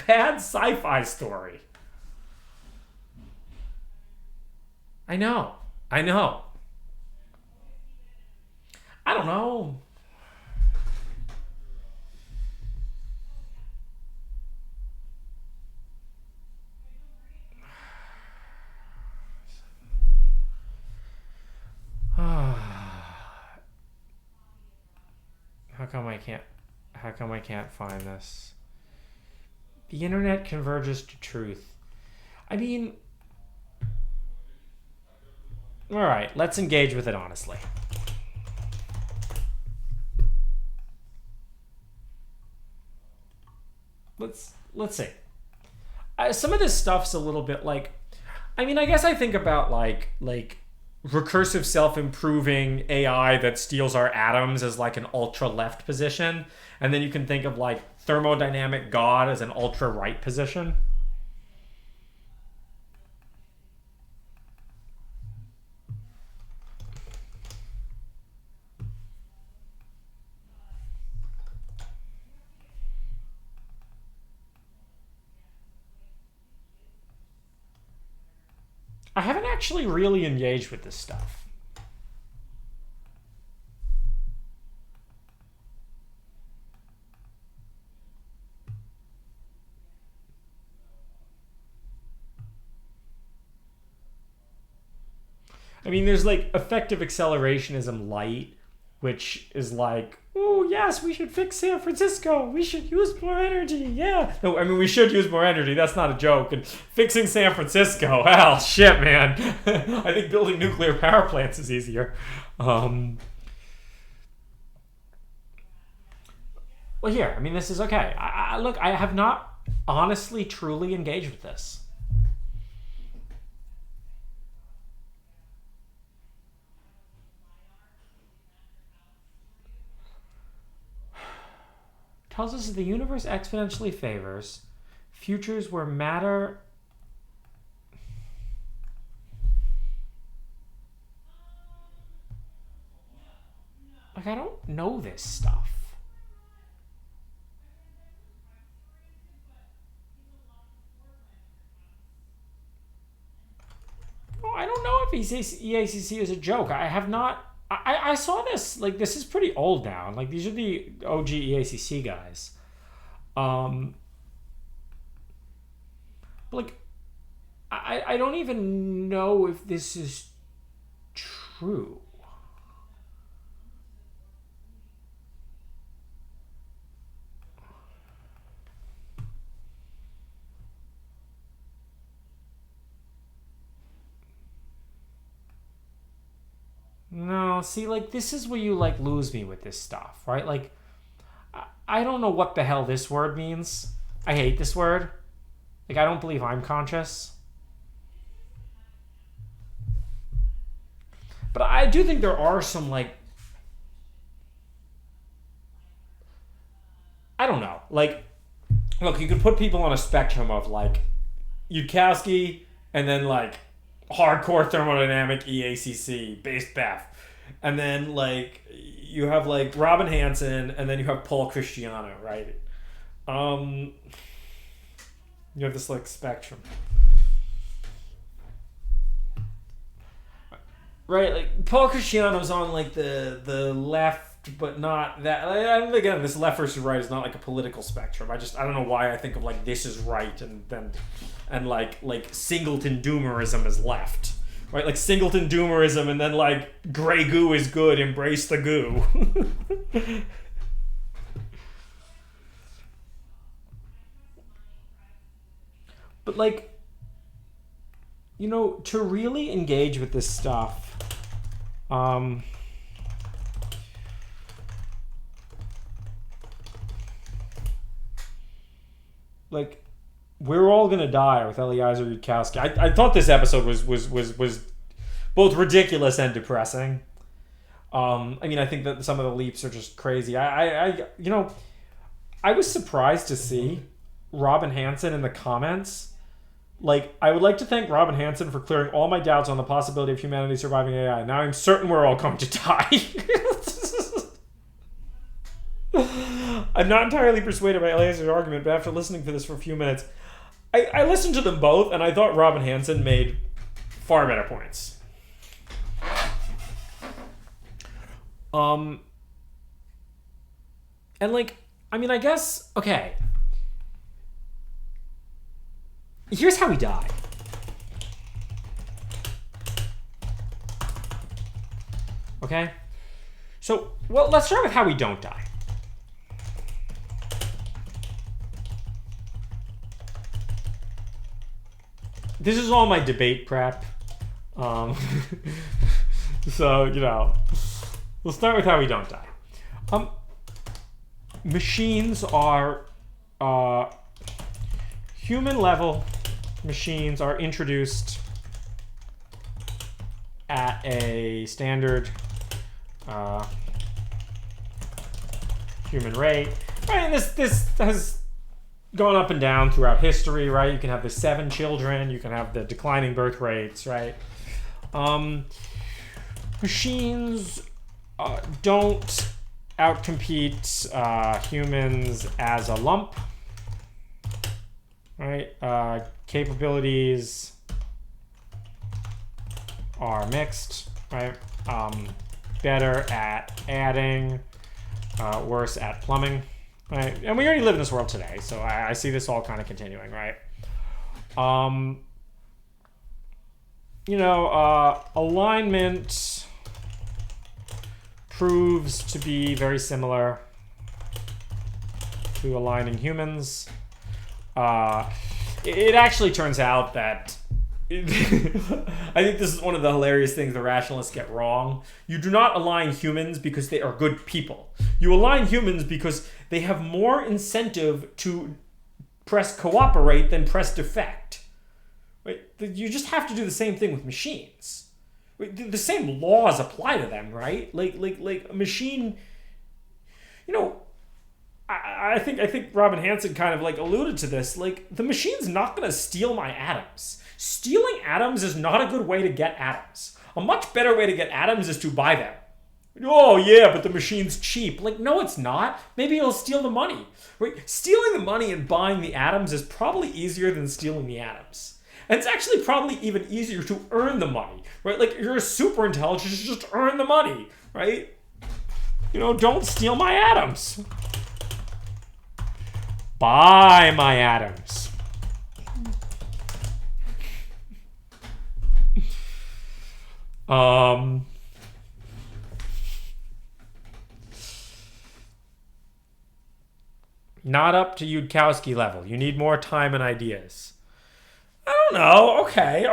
bad sci-fi story. I know. I don't know. How come I can't find this? The internet converges to truth. I mean, all right, let's engage with it honestly. Let's see. Some of this stuff's a little bit like, I mean, I guess I think about like recursive self-improving AI that steals our atoms as like an ultra-left position. And then you can think of like thermodynamic God as an ultra-right position. I haven't actually really engaged with this stuff. I mean, there's like effective accelerationism light, which is like, oh, yes, we should fix San Francisco. We should use more energy. Yeah. No, I mean, we should use more energy. That's not a joke. And fixing San Francisco, well, shit, man. I think building nuclear power plants is easier. Well, here, I mean, this is okay. Look, I have not honestly, truly engaged with this. Tells us that the universe exponentially favors futures where matter like, I don't know this stuff. Well, I don't know if EACC is a joke. I have not. I saw this, like, this is pretty old now. Like, these are the OG EACC guys. But, like, I don't even know if this is true. No, see, like, this is where you, like, lose me with this stuff, right? Like, I don't know what the hell this word means. I hate this word. Like, I don't believe I'm conscious. But I do think there are some, like, I don't know. Like, look, you could put people on a spectrum of, like, Yudkowsky and then, like, hardcore thermodynamic EACC based BEF, and then like you have like Robin Hanson, and then you have Paul Christiano, right? You have this like spectrum, right? Like Paul Christiano's on like the left, but not that. Again, this left versus right is not like a political spectrum. I don't know why I think of like this is right and like Singleton Doomerism is left, right? Like Singleton Doomerism, and then like gray goo is good, embrace the goo. But like, you know, to really engage with this stuff, like, we're all gonna die with Eliezer Yudkowsky. I thought this episode was both ridiculous and depressing. I mean, I think that some of the leaps are just crazy. I you know, I was surprised to see Robin Hanson in the comments. Like, I would like to thank Robin Hanson for clearing all my doubts on the possibility of humanity surviving AI. Now I'm certain we're all going to die. I'm not entirely persuaded by Eliezer's argument, but after listening to this for a few minutes, I listened to them both, and I thought Robin Hanson made far better points. And like, I mean, I guess, okay. Here's how we die. Okay? So, well, let's start with how we don't die. This is all my debate prep. So, you know, we'll start with how we don't die. Machines are, human level machines are introduced at a standard human rate. Right, and this has gone up and down throughout history, right? You can have the 7 children, you can have the declining birth rates, right? Machines don't outcompete humans as a lump, right? Capabilities are mixed, right? Better at adding, worse at plumbing, right? And we already live in this world today, so I see this all kind of continuing, right? Alignment proves to be very similar to aligning humans. It actually turns out that I think this is one of the hilarious things the rationalists get wrong. You do not align humans because they are good people. You align humans because they have more incentive to press cooperate than press defect. Right? You just have to do the same thing with machines. The same laws apply to them, right? Like a machine, I think Robin Hanson kind of alluded to this. The machine's not going to steal my atoms. Stealing atoms is not a good way to get atoms. A much better way to get atoms is to buy them. Oh yeah, but the machine's cheap. No, it's not. Maybe it'll steal the money. Right? Stealing the money and buying the atoms is probably easier than stealing the atoms. And it's actually probably even easier to earn the money, right? You're a super intelligent, just earn the money, right? Don't steal my atoms. Buy my atoms. Not up to Yudkowsky level. You need more time and ideas. I don't know. Okay.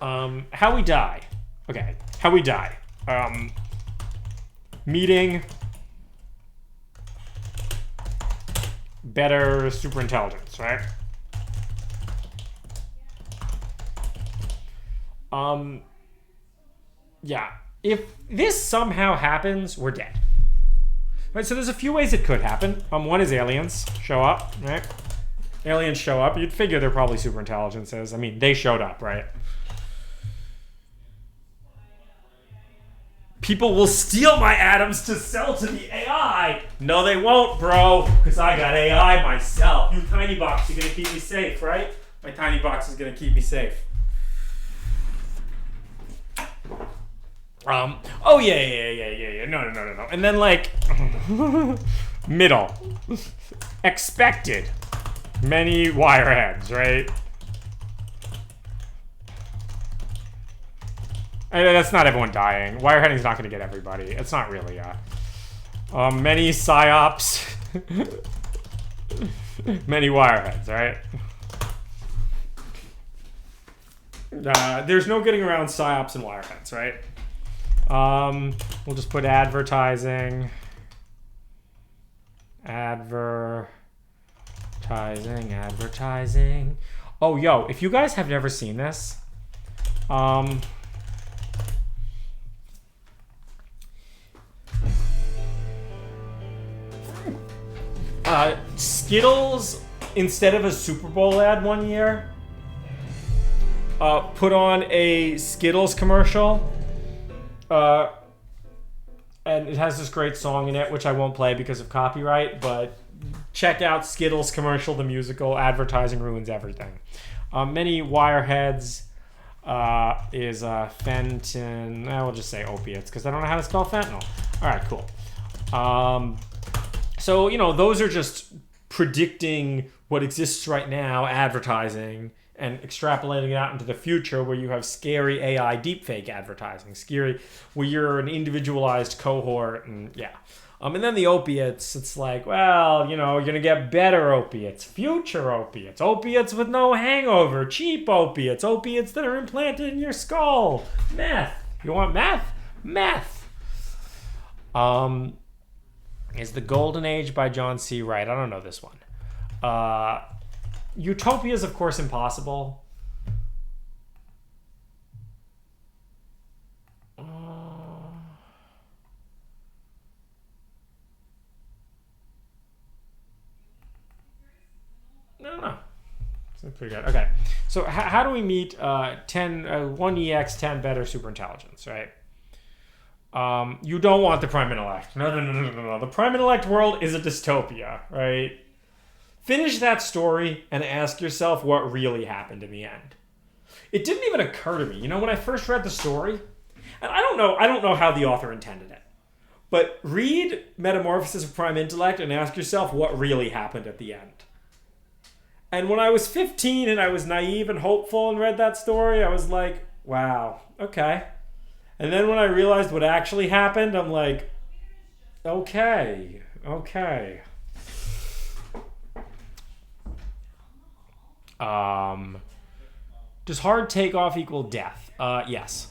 How we die. Okay. How we die. Meeting better superintelligence, right? Yeah. If this somehow happens, we're dead. Right, so there's a few ways it could happen. One is aliens show up, right? Aliens show up. You'd figure they're probably superintelligences. I mean, they showed up, right? People will steal my atoms to sell to the AI. No, they won't, bro, because I got AI myself. You tinybox, you're going to keep me safe, right? My tinybox is going to keep me safe. Oh yeah. No. And then middle. Expected. Many wireheads, right? And that's not everyone dying. Wireheading's not going to get everybody. It's not really many psyops. Many wireheads, right? There's no getting around psyops and wireheads, right? We'll just put advertising. Advertising. Oh, yo, if you guys have never seen this, Skittles, instead of a Super Bowl ad one year, put on a Skittles commercial. And it has this great song in it, which I won't play because of copyright, but check out Skittles commercial, the musical. Advertising ruins everything. Many wireheads is fenton. We'll just say opiates because I don't know how to spell fentanyl. All right, cool. So, those are just predicting what exists right now, advertising, and extrapolating it out into the future where you have scary AI deepfake advertising. Scary, where you're an individualized cohort, and yeah. And then the opiates, it's you're going to get better opiates, future opiates, opiates with no hangover, cheap opiates, opiates that are implanted in your skull. Meth. You want meth? Meth. Is The Golden Age by John C. Wright. I don't know this one. Utopia is, of course, impossible. pretty good. Okay, so how do we meet 1 EX 10 better superintelligence, right? You don't want the prime intellect. No. The prime intellect world is a dystopia, right? Finish that story and ask yourself what really happened in the end. It didn't even occur to me. You know, when I first read the story, and I don't know how the author intended it, but read Metamorphosis of Prime Intellect and ask yourself what really happened at the end. And when I was 15 and I was naive and hopeful and read that story, I was like, wow, okay. And then when I realized what actually happened, I'm like, okay. Does hard takeoff equal death? Yes.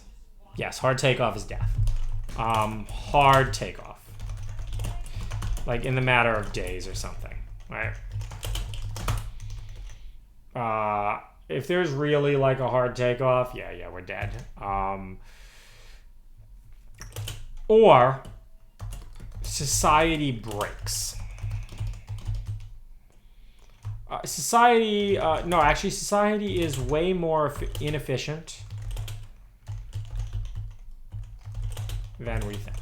Yes, hard takeoff is death. Hard takeoff. Like in the matter of days or something, right? If there's really like a hard takeoff, yeah, we're dead. Or society breaks. Society is way more inefficient than we think.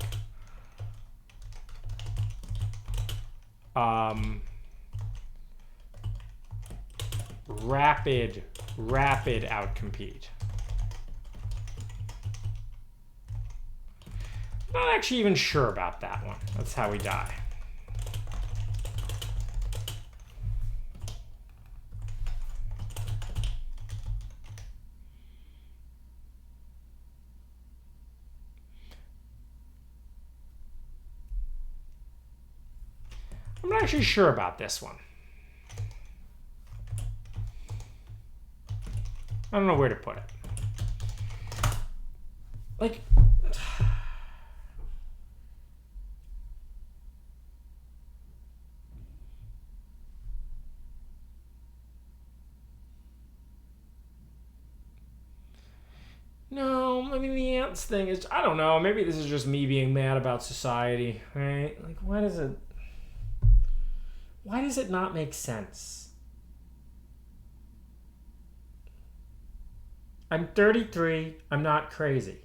Rapid outcompete. Not actually even sure about that one. That's how we die. I'm not actually sure about this one. I don't know where to put it. Like, no, I mean, the ants thing is, I don't know, maybe this is just me being mad about society, right? Like, why does it not make sense? I'm 33, I'm not crazy.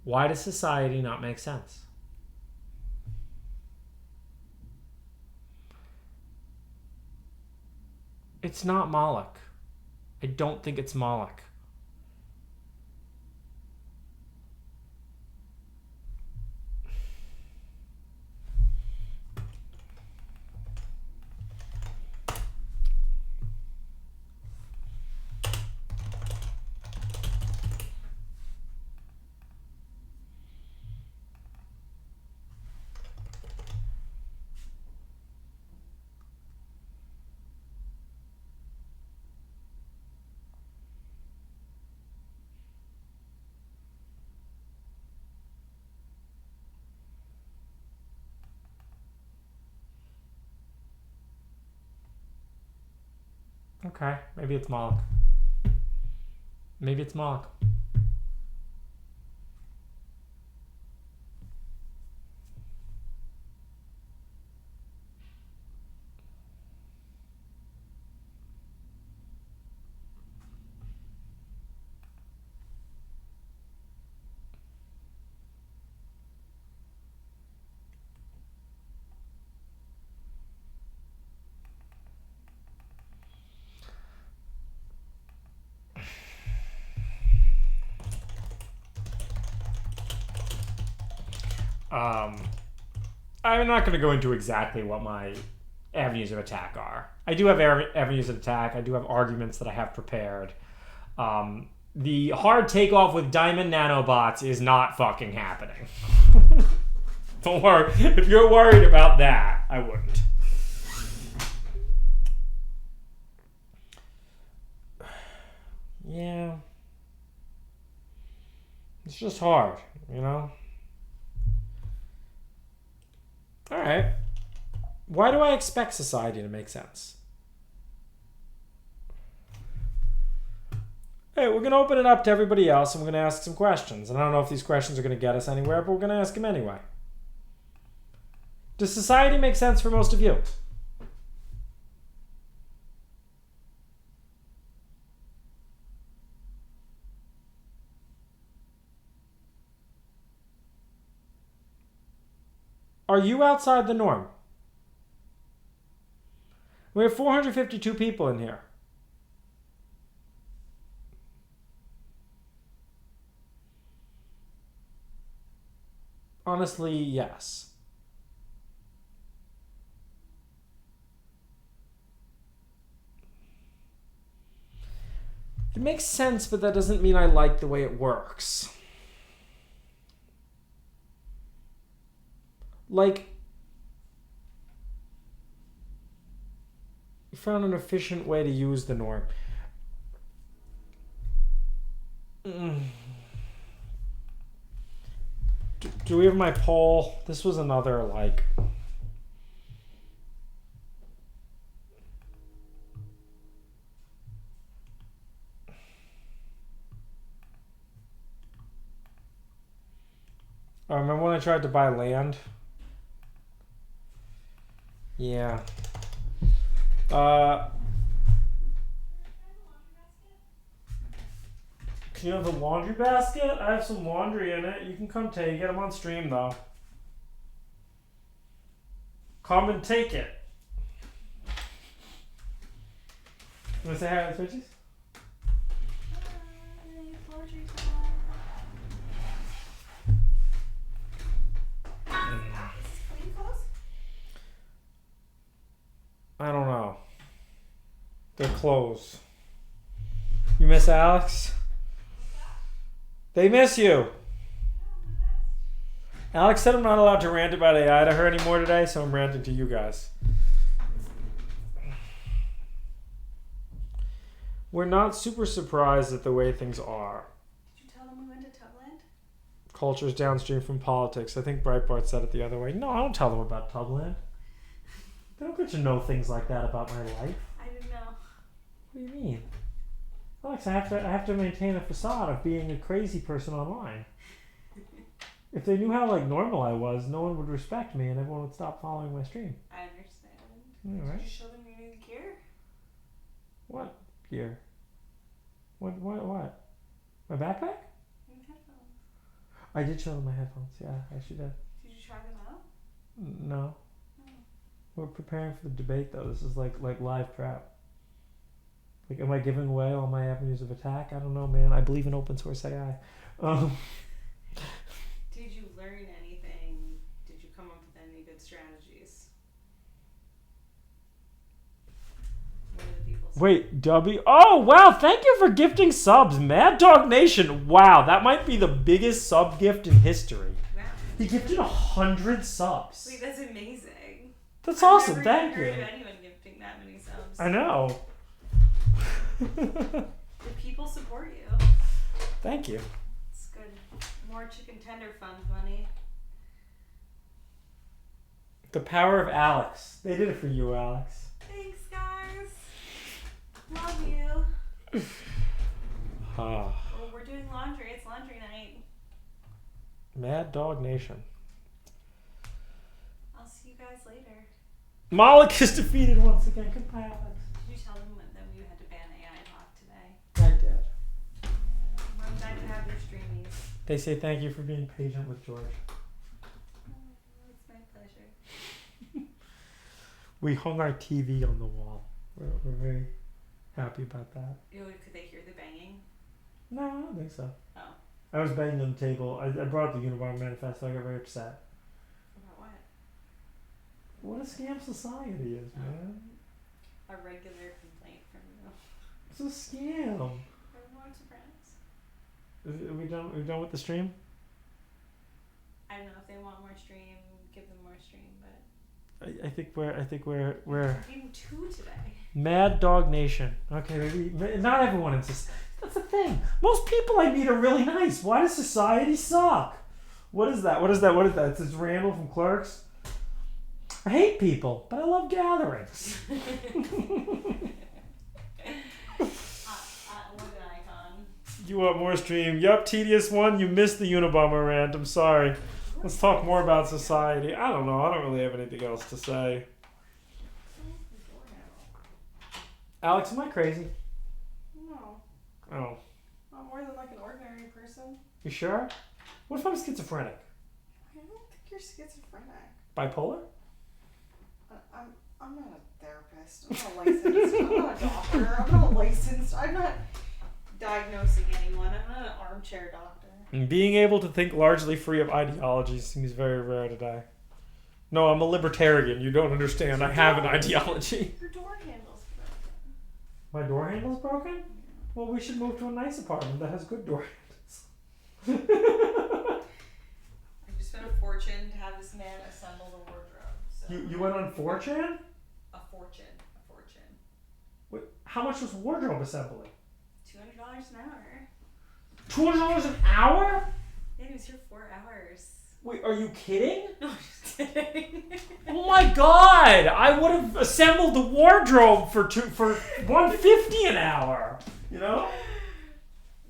Why does society not make sense? It's not Moloch. I don't think it's Moloch. Okay, maybe it's Moloch. Maybe it's Moloch. I'm not going to go into exactly what my avenues of attack are. I do have avenues of attack. I do have arguments that I have prepared. The hard takeoff with diamond nanobots is not fucking happening. Don't worry. If you're worried about that, I wouldn't. Yeah. It's just hard, you know? All right. Why do I expect society to make sense? Hey, we're going to open it up to everybody else, and we're going to ask some questions. And I don't know if these questions are going to get us anywhere, but we're going to ask them anyway. Does society make sense for most of you? Are you outside the norm? We have 452 people in here. Honestly, yes. It makes sense, but that doesn't mean I like the way it works. Like, you found an efficient way to use the norm. Do we have my poll? This was another, like... Oh, remember when I tried to buy land? Yeah. Can you have a laundry basket? I have some laundry in it. You can come take it. I'm on stream, though. Come and take it. You want to say hi to the Switchies? I don't know. They're closed. You miss Alex? They miss you. Alex said I'm not allowed to rant about AI to her anymore today, so I'm ranting to you guys. We're not super surprised at the way things are. Did you tell them we went to Tubland? Culture's downstream from politics. I think Breitbart said it the other way. No, I don't tell them about Tubland. They don't get to know things like that about my life. I didn't know. What do you mean? Alex, I have to maintain a facade of being a crazy person online. If they knew how like normal I was, no one would respect me and everyone would stop following my stream. I understand. Yeah, right? Did you show them your new gear? What gear? What? My backpack? Your headphones. I did show them my headphones. Yeah, I actually did. Did you try them out? No. Oh. We're preparing for the debate though. This is like live prep. Like, am I giving away all my avenues of attack? I don't know, man. I believe in open source AI. Did you learn anything? Did you come up with any good strategies? What are the people saying? Wait, W. Oh, wow. Thank you for gifting subs. Mad Dog Nation. Wow, that might be the biggest sub gift in history. Wow. He gifted 100 subs. Wait, that's amazing. That's awesome. I've Thank never you. heard of anyone gifting that many subs. I know. The people support you. Thank you. It's good. More chicken tender fund money. The power of Alex. They did it for you, Alex. Thanks, guys. Love you. Well, we're doing laundry. It's laundry night. Mad Dog Nation. I'll see you guys later. Moloch is defeated once again. Goodbye, Alex. Did you tell them that you had to ban AI talk today? I did. Yeah, I'm glad to have your streamies. They say thank you for being patient with George. Oh, it's my pleasure. We hung our TV on the wall. We're very happy about that. Could they hear the banging? No, I don't think so. Oh. I was banging on the table. I brought up the unabomber manifesto. I got very upset. About what? What a scam society is, man. A regular complaint from you. It's a scam. From Sopranos. Are we done? Are we done with the stream? I don't know if they want more stream, give them more stream, but I think we're even 2 today. Mad Dog Nation. Okay, maybe not everyone insists. That's the thing. Most people I meet are really nice. Why does society suck? What is that? It's this Randall from Clerks. I hate people, but I love gatherings. What an icon. You want more stream? Yup, tedious one. You missed the Unabomber rant. I'm sorry. Let's talk more about society. I don't know. I don't really have anything else to say. Alex, am I crazy? No. Oh. Not more than like an ordinary person. You sure? What if I'm schizophrenic? I don't think you're schizophrenic. Bipolar? I'm not a therapist. I'm not licensed. I'm not a doctor. I'm not licensed. I'm not diagnosing anyone. I'm not an armchair doctor. And being able to think largely free of ideology seems very rare today. No, I'm a libertarian. You don't understand. I have an ideology. Your door handle's broken. My door handle's broken? Well, we should move to a nice apartment that has good door handles. I just spent a fortune to have this man assemble the wardrobe. So You went on 4chan? A fortune. Wait, how much was wardrobe assembly? $200 an hour. $200 an hour? Yeah, he was here 4 hours. Wait, are you kidding? No, I'm just kidding. Oh my god! I would have assembled the wardrobe for $150 an hour. You know?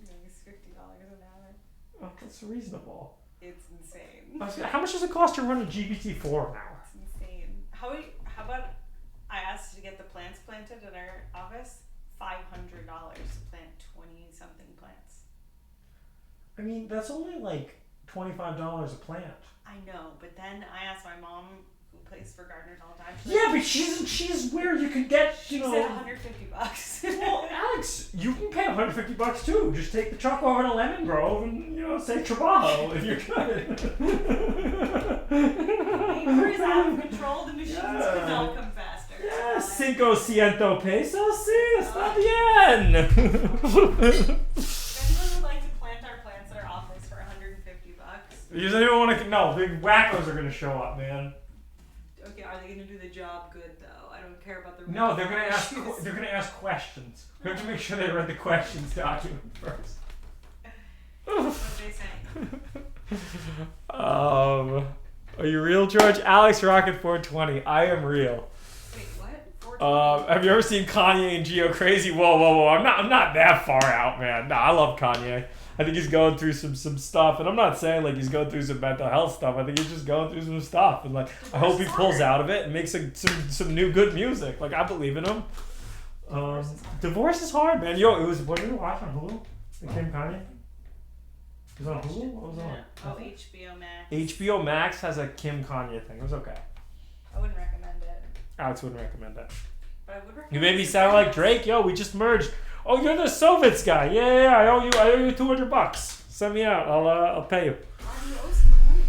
It's $50 an hour. Oh, that's reasonable. It's insane. How much does it cost to run a GPT-4 an hour? It's insane. How about I asked to get the plants planted in our office? $500 to plant 20-something plants. I mean, that's only like $25 a plant. I know, but then I asked my mom, who plays for gardeners all the time. Yeah, but she's where you can get, She said $150. Well, Alex, you can pay $150 too. Just take the truck over to Lemon Grove and say trabajo if you're good. Labor is out of control. The machines could not come faster. Yeah, 500 pesos. See, está bien. If anyone would like to plant our plants at our office for $150. You don't want to. No, big wackos are gonna show up, man. Okay, are they gonna do the job good though? I don't care about the. No, they're gonna ask. They're gonna ask questions. We have to make sure they read the questions document first. What are they saying? Are you real, George? Alex Rocket 420. I am real. Wait, what? Have you ever seen Kanye and Geo Crazy? Whoa! I'm not that far out, man. Nah, I love Kanye. I think he's going through some stuff, and I'm not saying like he's going through some mental health stuff. I think he's just going through some stuff, and like I hope he pulls out of it and makes some new good music. Like I believe in him. Divorce is hard, man. Yo, it was. What did you watch on Hulu? The Kim Kanye. It was on Hulu. What was it on? Oh, HBO Max. HBO Max has a Kim Kanye thing. It was okay. I wouldn't recommend it. Alex wouldn't recommend that. But I would recommend. You made me sound like Drake. Yo, we just merged. Oh, you're the Soviets guy. Yeah. I owe you $200. Send me out. I'll pay you. Why do you owe someone money?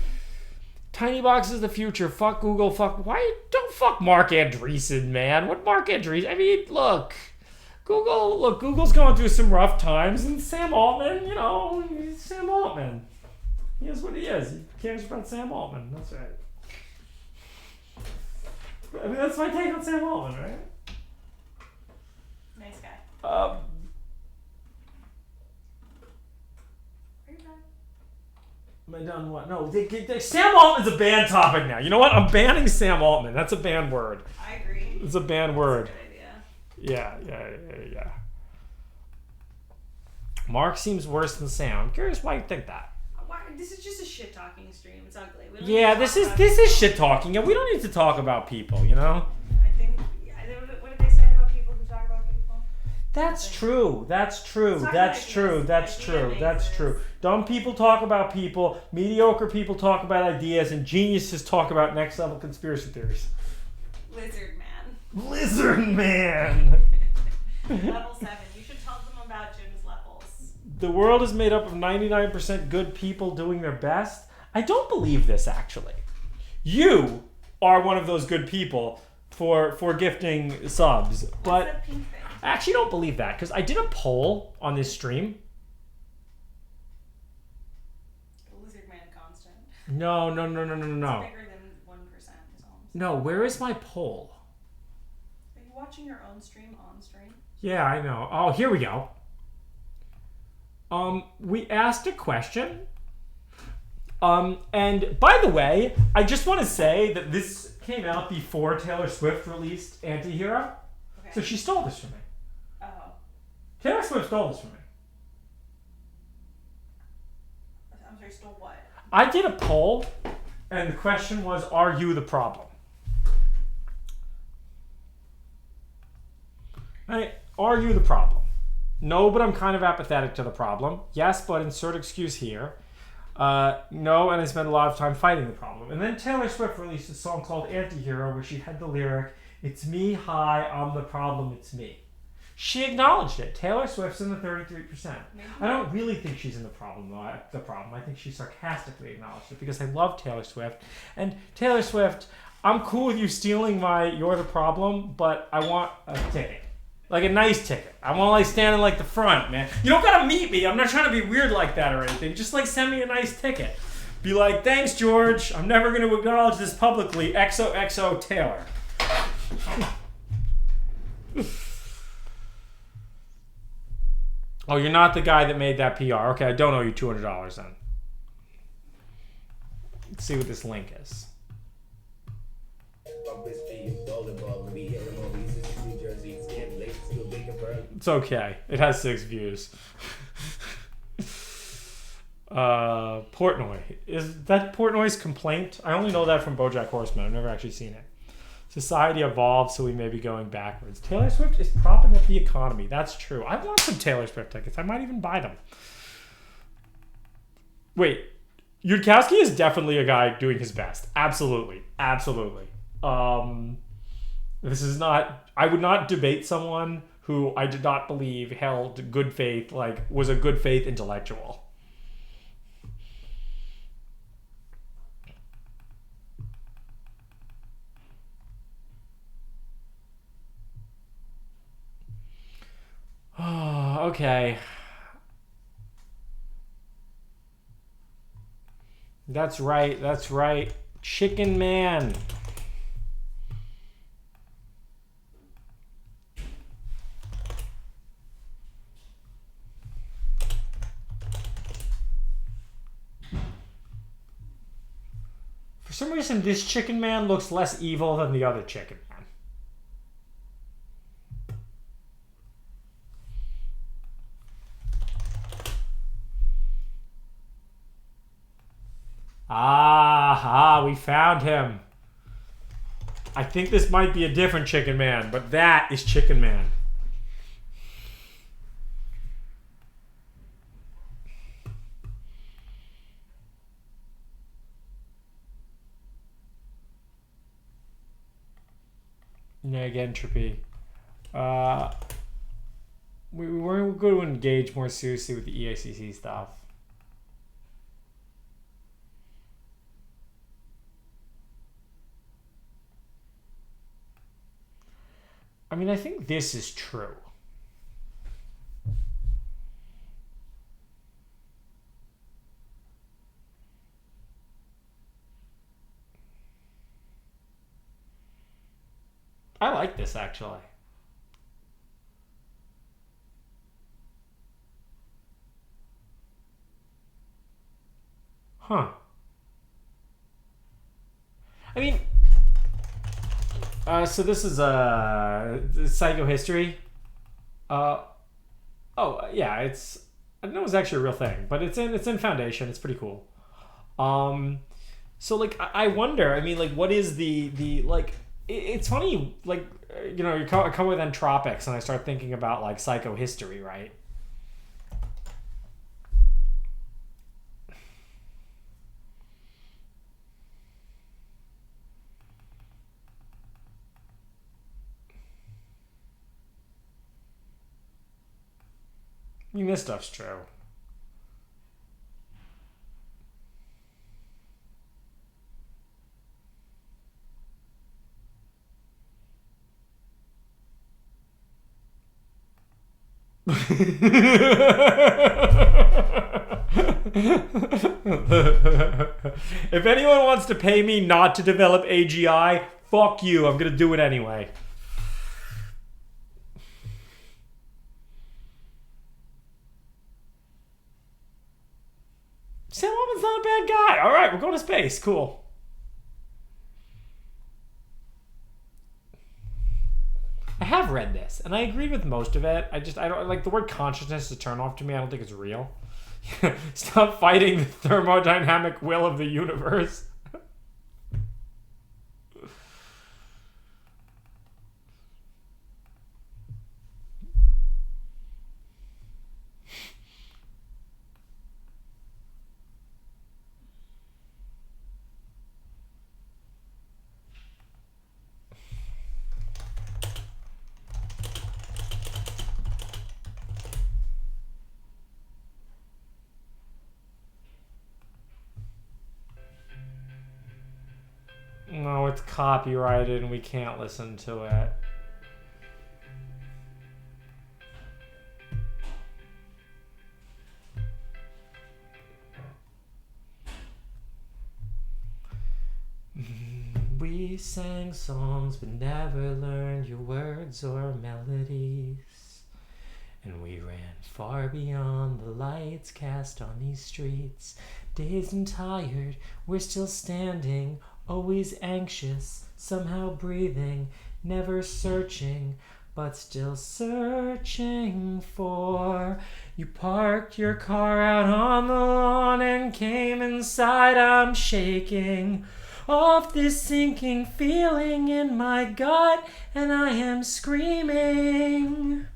tinybox is the future. Fuck Google. Don't fuck Mark Andreessen, man. What Mark Andreessen? I mean, look. Google's going through some rough times, and Sam Altman, he's Sam Altman. He is what he is. He cares about Sam Altman. That's right. I mean, that's my take on Sam Altman, right? Nice guy. Are you done? Am I done what? No, Sam Altman's a banned topic now. You know what? I'm banning Sam Altman. That's a banned word. I agree. It's a banned word. That's a good idea. Yeah. Mark seems worse than Sam. I'm curious why you think that. This is just a shit talking stream. It's ugly. We don't Yeah, need to this talk is about shit talking, and we don't need to talk about people, I think. What did they say about people who talk about people? That's true. Dumb people talk about people, mediocre people talk about ideas, and geniuses talk about next level conspiracy theories. Lizard man. Level 7. You should tell them about Jim's levels. The world is made up of 99% good people doing their best. I don't believe this, actually. You are one of those good people for gifting subs, What's but that pink thing? I actually don't believe that because I did a poll on this stream. The lizard man constant. No. It's bigger than 1%. Is all I'm saying. No, where is my poll? Are you watching your own stream on stream? Yeah, I know. Oh, here we go. We asked a question. And by the way, I just want to say that this came out before Taylor Swift released Antihero. Okay. So she stole this from me. Oh. Taylor Swift stole this from me. I'm sorry, stole what? I did a poll, and the question was, are you the problem? Right? Are you the problem? No, but I'm kind of apathetic to the problem. Yes, but insert excuse here. No, and I spent a lot of time fighting the problem. And then Taylor Swift released a song called Antihero where she had the lyric, "It's me, hi, I'm the problem, it's me." She acknowledged it. Taylor Swift's in the 33%. I don't really think she's in the problem, though. I think she sarcastically acknowledged it because I love Taylor Swift. And Taylor Swift, I'm cool with you stealing my "You're the Problem," but I want a ticket. Like a nice ticket. I want to like stand in like the front, man. You don't gotta meet me. I'm not trying to be weird like that or anything. Just like send me a nice ticket. Be like, "Thanks, George. I'm never going to acknowledge this publicly. XOXO Taylor." Oh, you're not the guy that made that PR. Okay, I don't owe you $200 then. Let's see what this link is. It's okay. It has 6 views. Portnoy. Is that Portnoy's complaint? I only know that from Bojack Horseman. I've never actually seen it. Society evolves, so we may be going backwards. Taylor Swift is propping up the economy. That's true. I want some Taylor Swift tickets. I might even buy them. Wait. Yudkowsky is definitely a guy doing his best. Absolutely. Absolutely. This is not... I would not debate someone who I did not believe held good faith, like, was a good faith intellectual. Oh, okay. That's right. That's right. Chicken Man. For some reason, this Chicken Man looks less evil than the other Chicken Man. We found him. I think this might be a different Chicken Man, but that is Chicken Man. Negentropy. We're going to engage more seriously with the EACC stuff. I mean, I think this is true. I like this, actually. Huh. I mean... so this is psychohistory. Oh yeah, it's, I didn't know it was actually a real thing, but it's in Foundation. It's pretty cool. So like I wonder. I mean, like, what is the like? It's funny. Like, you know, you come with Entropics, and I start thinking about like psychohistory, right? I mean, this stuff's true. If anyone wants to pay me not to develop AGI, fuck you. I'm gonna do it anyway. Sam Altman's not a bad guy. All right, we're going to space. Cool. I have read this, and I agree with most of it. I don't like the word consciousness is a turn off to me. I don't think it's real. Stop fighting the thermodynamic will of the universe. No, it's copyrighted and we can't listen to it. We sang songs but never learned your words or melodies. And we ran far beyond the lights cast on these streets. Dazed and tired, we're still standing, always anxious, somehow breathing, never searching, but still searching for. You parked your car out on the lawn and came inside. I'm shaking off this sinking feeling in my gut, and I am screaming.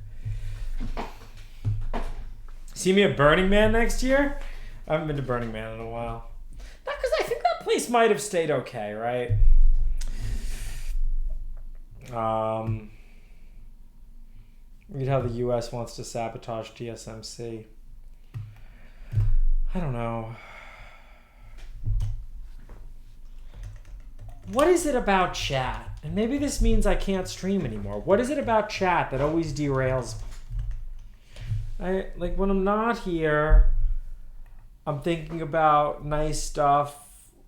See me at Burning Man next year? I haven't been to Burning Man in a while. Not because I think that place might have stayed okay, right? Read how the U.S. wants to sabotage TSMC. I don't know. What is it about chat? And maybe this means I can't stream anymore. What is it about chat that always derails me? Like when I'm not here, I'm thinking about nice stuff.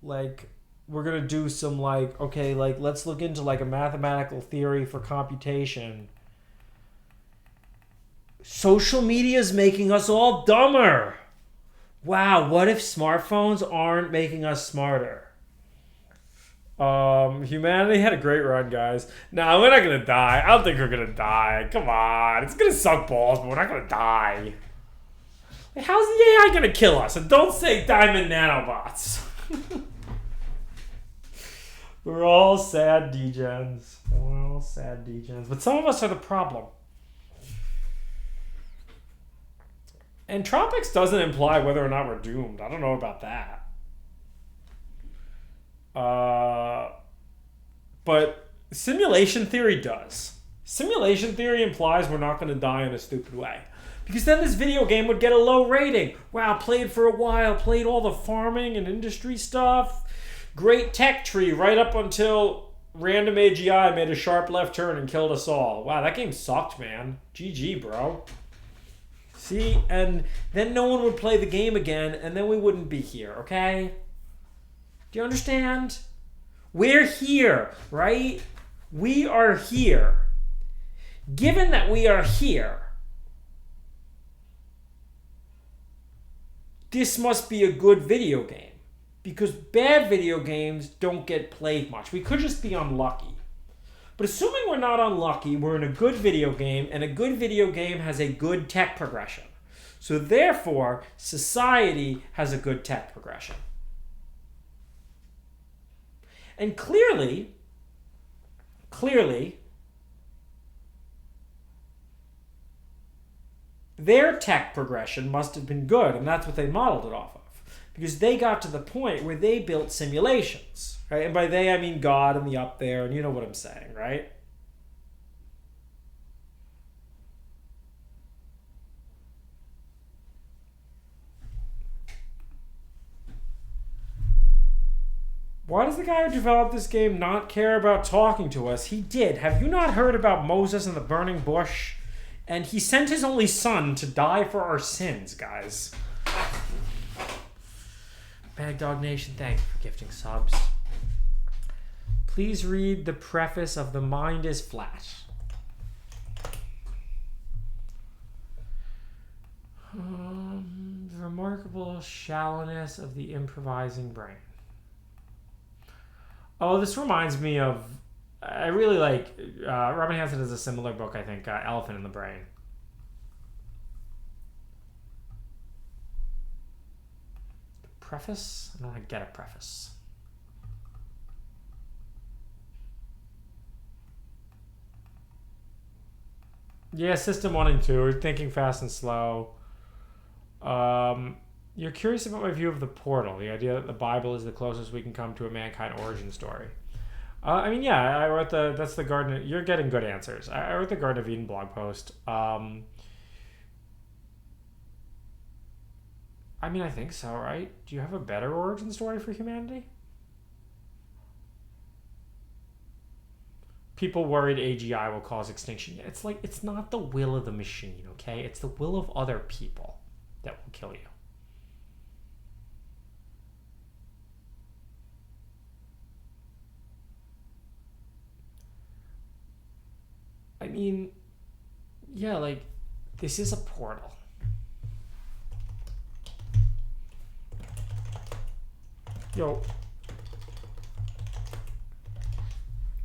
Like we're gonna do some okay, let's look into a mathematical theory for computation. Social media is making us all dumber. Wow, what if smartphones aren't making us smarter? Humanity had a great run, guys. Nah, we're not gonna die. I don't think we're gonna die. Come on. It's gonna suck balls, but we're not gonna die. Like, how's the AI gonna kill us? And don't say diamond nanobots. We're all sad degens. We're all sad degens. But some of us are the problem. Entropics doesn't imply whether or not we're doomed. I don't know about that. But simulation theory does. Simulation theory implies we're not going to die in a stupid way. Because then this video game would get a low rating. Wow, played for a while, played all the farming and industry stuff. Great tech tree right up until random AGI made a sharp left turn and killed us all. Wow, that game sucked, man. GG, bro. See? And then no one would play the game again, and then we wouldn't be here, okay? Do you understand? We're here, right? We are here. Given that we are here, this must be a good video game. Because bad video games don't get played much. We could just be unlucky. But assuming we're not unlucky, we're in a good video game, and a good video game has a good tech progression. So therefore, society has a good tech progression. And clearly, their tech progression must have been good, and that's what they modeled it off of. Because they got to the point where they built simulations, right? And by they, I mean God and the up there, and you know what I'm saying, right? Why does the guy who developed this game not care about talking to us? He did. Have you not heard about Moses and the burning bush? And he sent his only son to die for our sins, guys. Bag Dog Nation, thank you for gifting subs. Please read the preface of The Mind is Flat. The remarkable shallowness of the improvising brain. Oh, this reminds me of... I really like... Robin Hanson has a similar book, I think, Elephant in the Brain. Preface? I don't want to get a preface. Yeah, System 1 and 2. We're thinking fast and slow. You're curious about my view of the portal, the idea that the Bible is the closest we can come to a mankind origin story. I mean, yeah, I wrote that's the Garden... You're getting good answers. I wrote the Garden of Eden blog post. I mean, I think so, right? Do you have a better origin story for humanity? people worried AGI will cause extinction. It's like, it's not the will of the machine, okay? It's the will of other people that will kill you. I mean, yeah, like, this is a portal. Yo.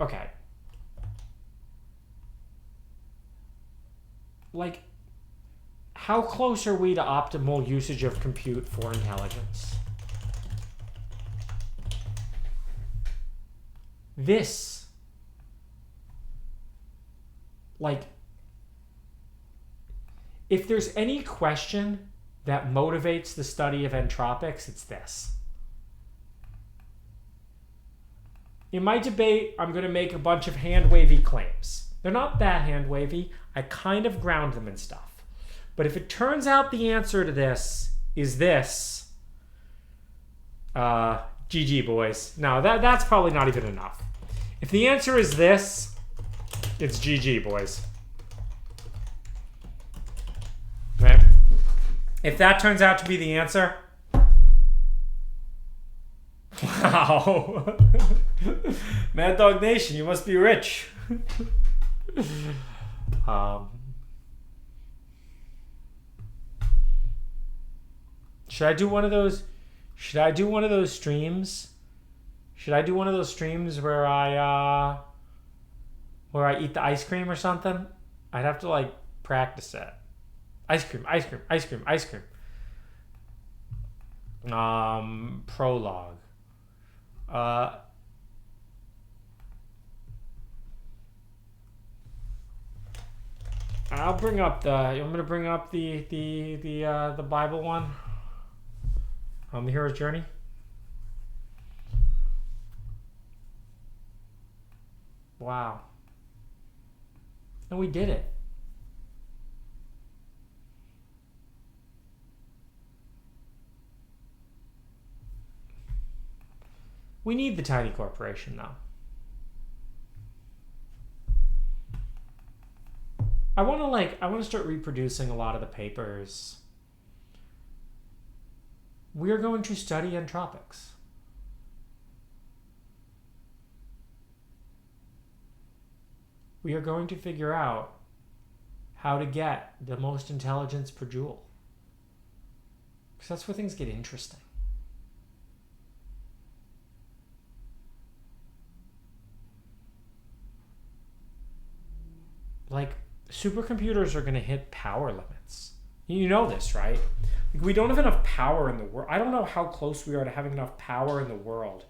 Okay. Like, how close are we to optimal usage of compute for intelligence? This, like, if there's any question that motivates the study of entropics, it's this. In my debate, I'm going to make a bunch of hand-wavy claims. They're not that hand-wavy. I kind of ground them in stuff. But if it turns out the answer to this is this, GG, boys. No, that's probably not even enough. If the answer is this, it's GG, boys. Okay. If that turns out to be the answer, wow. Mad Dog Nation, you must be rich. Should I do one of those? Should I do one of those streams? Should I do one of those streams where I eat the ice cream or something? I'd have to like practice it. Ice cream, ice cream, ice cream, ice cream. Prologue. I'll bring up the. I'm gonna bring up the Bible one. The hero's journey. Wow. And we did it. We need the tiny corporation, though. I want to start reproducing a lot of the papers. We are going to study entropics. We are going to figure out how to get the most intelligence per joule. Because that's where things get interesting. Like, supercomputers are going to hit power limits. You know this, right? Like, we don't have enough power in the world. I don't know how close we are to having enough power in the world.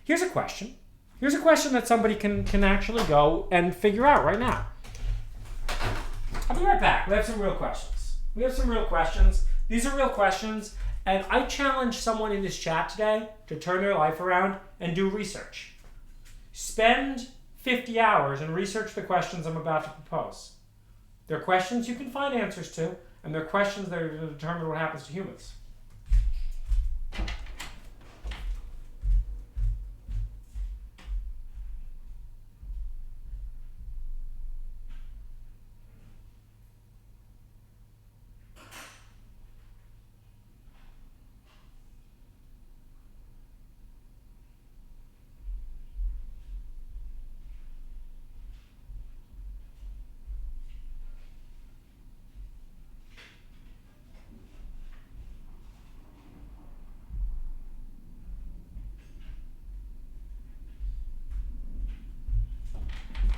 Here's a question. Here's a question that somebody can actually go and figure out right now. I'll be right back. We have some real questions. These are real questions. And I challenge someone in this chat today to turn their life around and do research. Spend 50 hours and research the questions I'm about to propose. They're questions you can find answers to, and they're questions that are going to determine what happens to humans.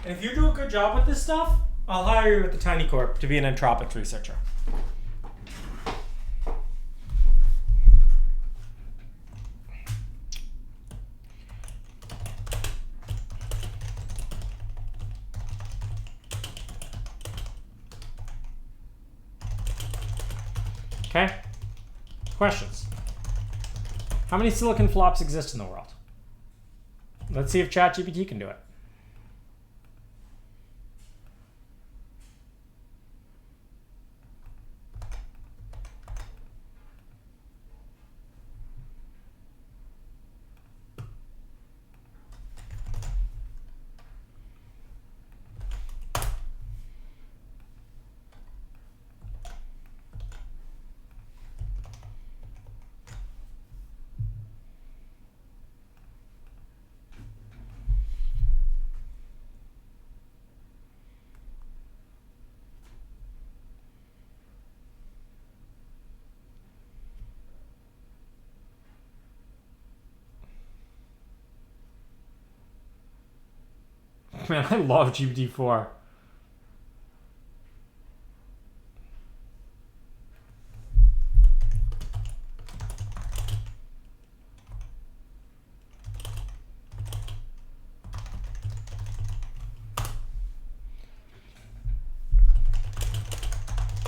And if you do a good job with this stuff, I'll hire you at the Tiny Corp to be an entropics researcher. Okay? Questions? How many silicon flops exist in the world? Let's see if ChatGPT can do it. Man, I love GPT-4.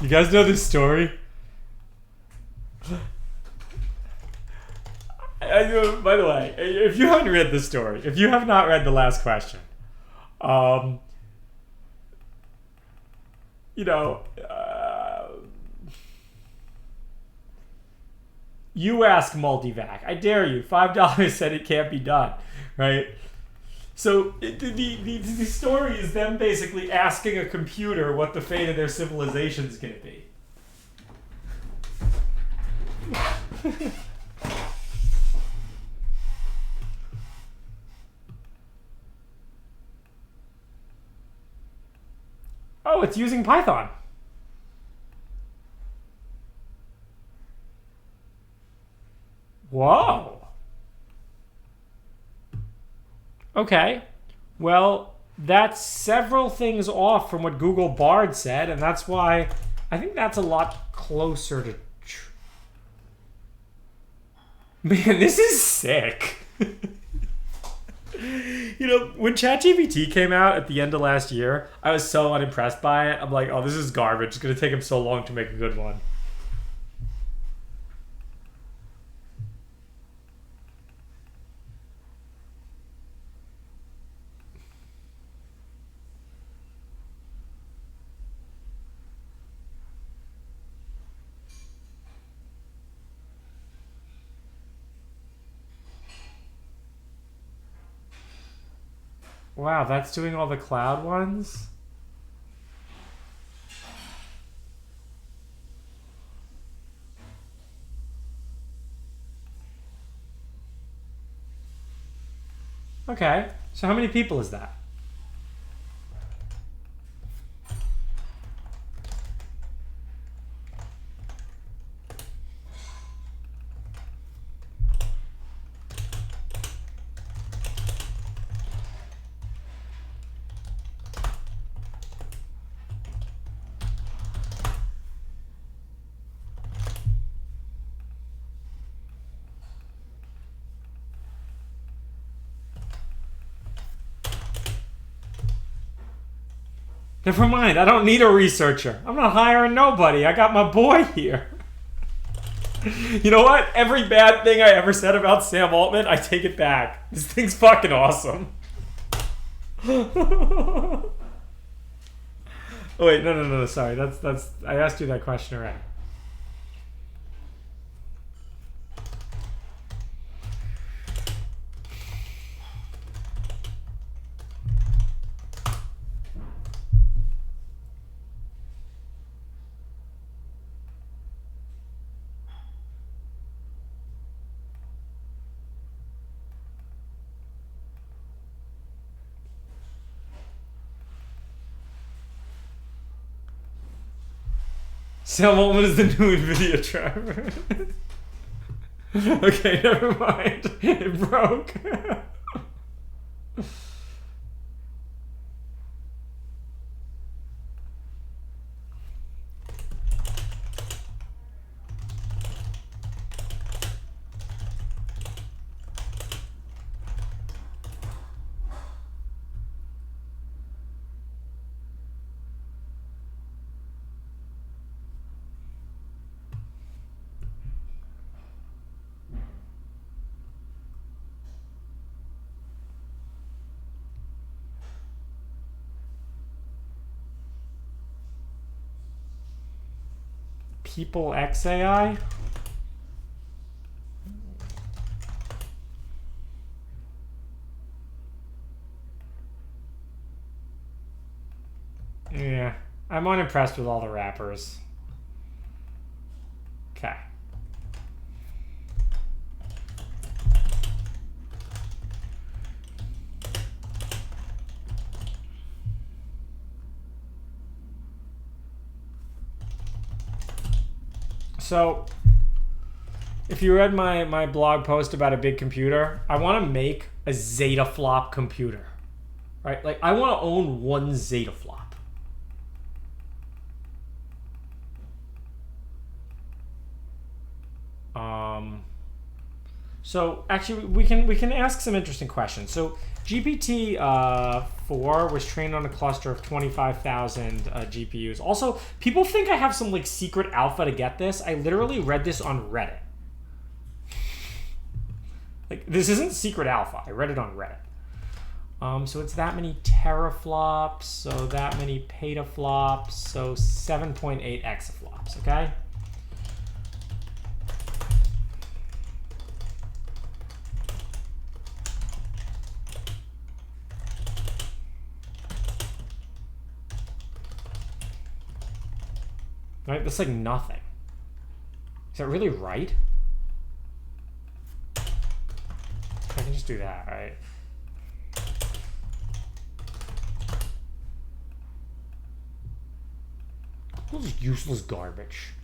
You guys know this story? By the way, if you haven't read this story, if you have not read The Last Question, you ask Multivac. I dare you. $5 said it can't be done, right? So the story is them basically asking a computer what the fate of their civilization is going to be. Oh, it's using Python. Whoa. Okay. Well, that's several things off from what Google Bard said, and that's why I think that's a lot closer to... Man, this is sick. When ChatGPT came out at the end of last year, I was so unimpressed by it. I'm like, oh, this is garbage. It's going to take him so long to make a good one. Wow, that's doing all the cloud ones? Okay, so how many people is that? Never mind, I don't need a researcher. I'm not hiring nobody. I got my boy here. You know what? Every bad thing I ever said about Sam Altman, I take it back. This thing's fucking awesome. Oh wait, no, sorry. That's I asked you that question already. Sam Altman is the new NVIDIA driver. Okay, never mind. It broke. People XAI? Yeah, I'm unimpressed with all the rappers. Okay. So, if you read my blog post about a big computer, I want to make a zettaFLOP computer. right? Like, I want to own one zettaFLOP. So actually, we can ask some interesting questions. So GPT 4 was trained on a cluster of 25,000 GPUs. Also, people think I have some like secret alpha to get this. I literally read this on Reddit. Like, this isn't secret alpha. I read it on Reddit. So it's that many teraflops, so that many petaflops, so 7.8 exaflops, okay? Right, that's like nothing. Is that really right? I can just do that, right? All this useless garbage.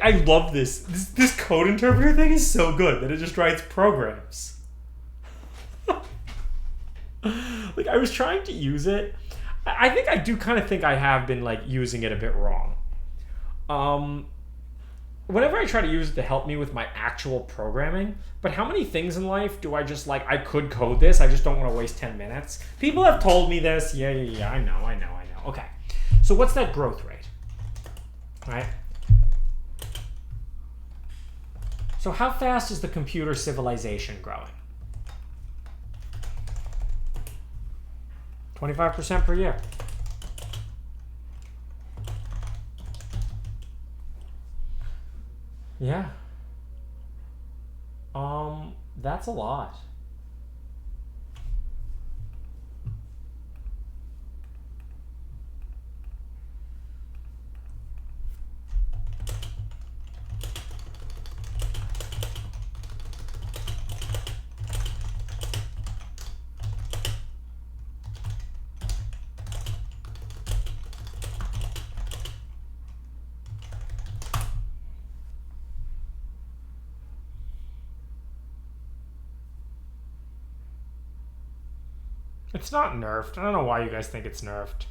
I love this. This code interpreter thing is so good that it just writes programs. Like, I was trying to use it. I think I do kind of think I have been like using it a bit wrong. Whenever I try to use it to help me with my actual programming, but how many things in life do I just like, I could code this, I just don't want to waste 10 minutes. People have told me this. Yeah, I know. Okay. So what's that growth rate? All right. So how fast is the computer civilization growing? 25% per year. Yeah. That's a lot. It's not nerfed. I don't know why you guys think it's nerfed.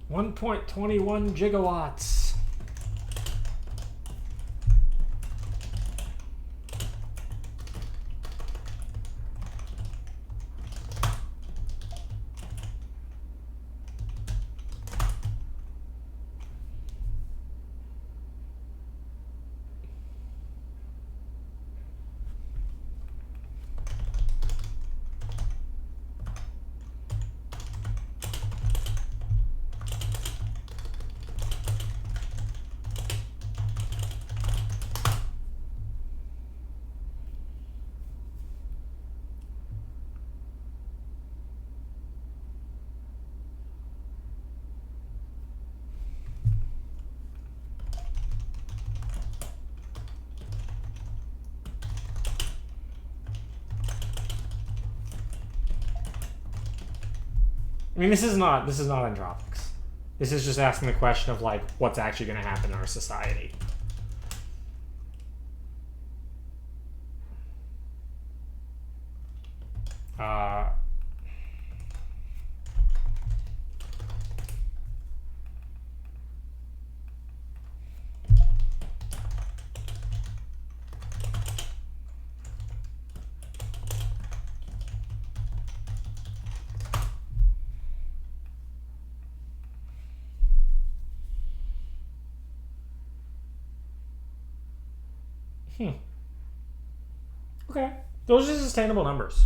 .21 gigawatts. I mean, this is not Entropics. This is just asking the question of like what's actually going to happen in our society. Okay. Those are sustainable numbers.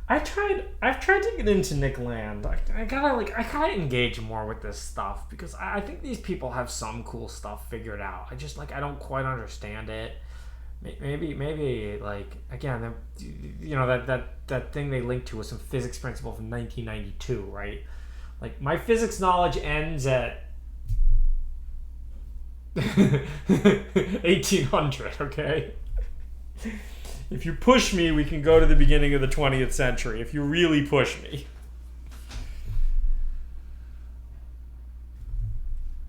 I've tried to get into Nick Land. I gotta engage more with this stuff because I think these people have some cool stuff figured out. I don't quite understand it. Maybe like again, that thing they linked to was some physics principle from 1992, right? Like my physics knowledge ends at 1800. Okay. If you push me, we can go to the beginning of the 20th century. If you really push me.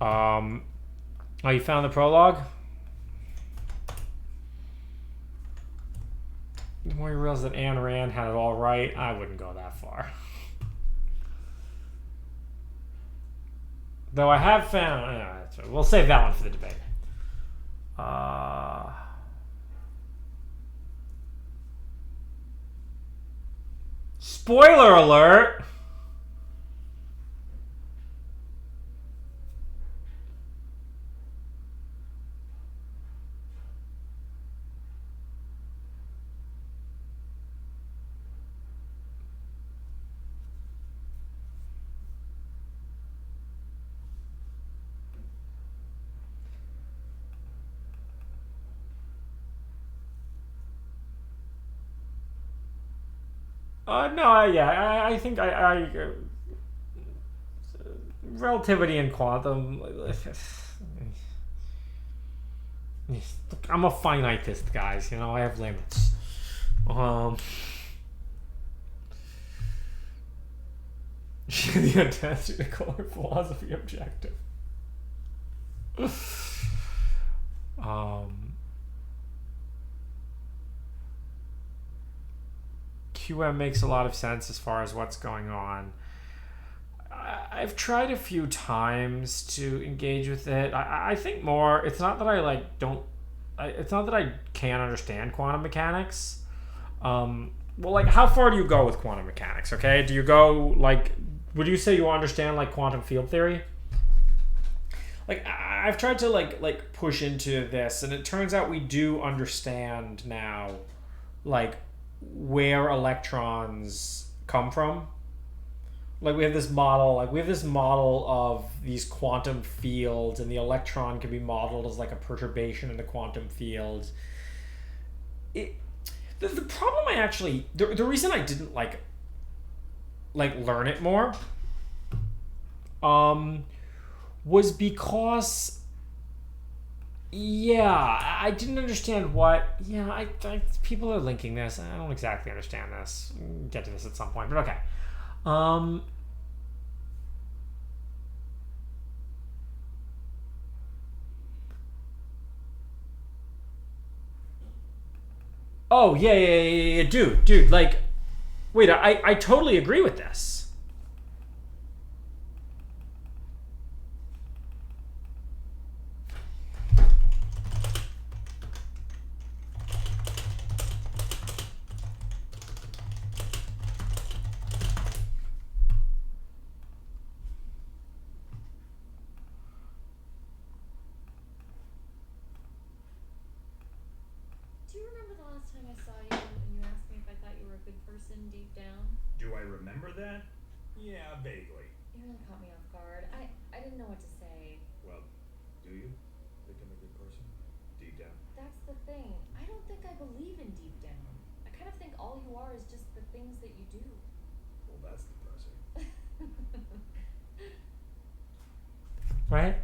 Oh, you found the prologue? The more you realize that Ayn Rand had it all right, I wouldn't go that far. Though I have found... we'll save that one for the debate. Spoiler alert! I think relativity and quantum. I'm a finitist, guys. I have limits. The antithetical philosophy objective. QM makes a lot of sense as far as what's going on. I've tried a few times to engage with it. I think more. It's not that it's not that I can't understand quantum mechanics. Well, how far do you go with quantum mechanics? Okay, do you go would you say you understand quantum field theory? I've tried to push into this, and it turns out we do understand now, where electrons come from. We have this model of these quantum fields, and the electron can be modeled as a perturbation in the quantum fields. The problem the reason I didn't learn it more was because I didn't understand what. People are linking this. I don't exactly understand this. We'll get to this at some point, but okay. Oh yeah, dude. Wait, I totally agree with this. Right?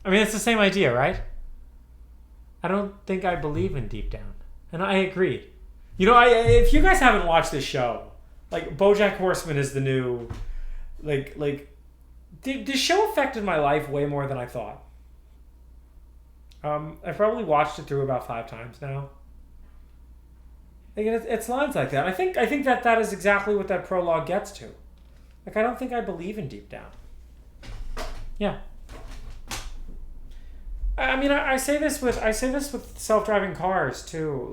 I mean, it's the same idea, right? I don't think I believe in deep down. And I agreed. If you guys haven't watched this show, BoJack Horseman is the new... this show affected my life way more than I thought. I've probably watched it through about 5 times now. It's lines like that. I think that is exactly what that prologue gets to. I don't think I believe in deep down. Yeah. I mean, I say this with self-driving cars too.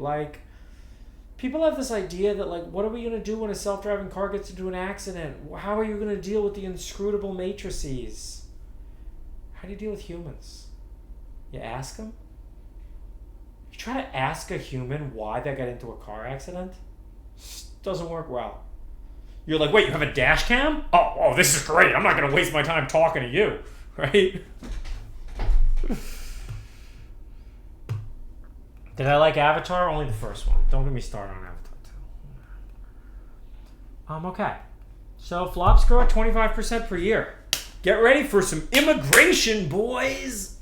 people have this idea that, like, what are we going to do when a self-driving car gets into an accident? How are you going to deal with the inscrutable matrices? How do you deal with humans? You ask them? You try to ask a human why they got into a car accident? Doesn't work well. You're like, wait, you have a dash cam? Oh, this is great. I'm not going to waste my time talking to you, right? Did I like Avatar? Only the first one. Don't get me started on Avatar 2. Okay. So flops grow at 25% per year. Get ready for some immigration, boys!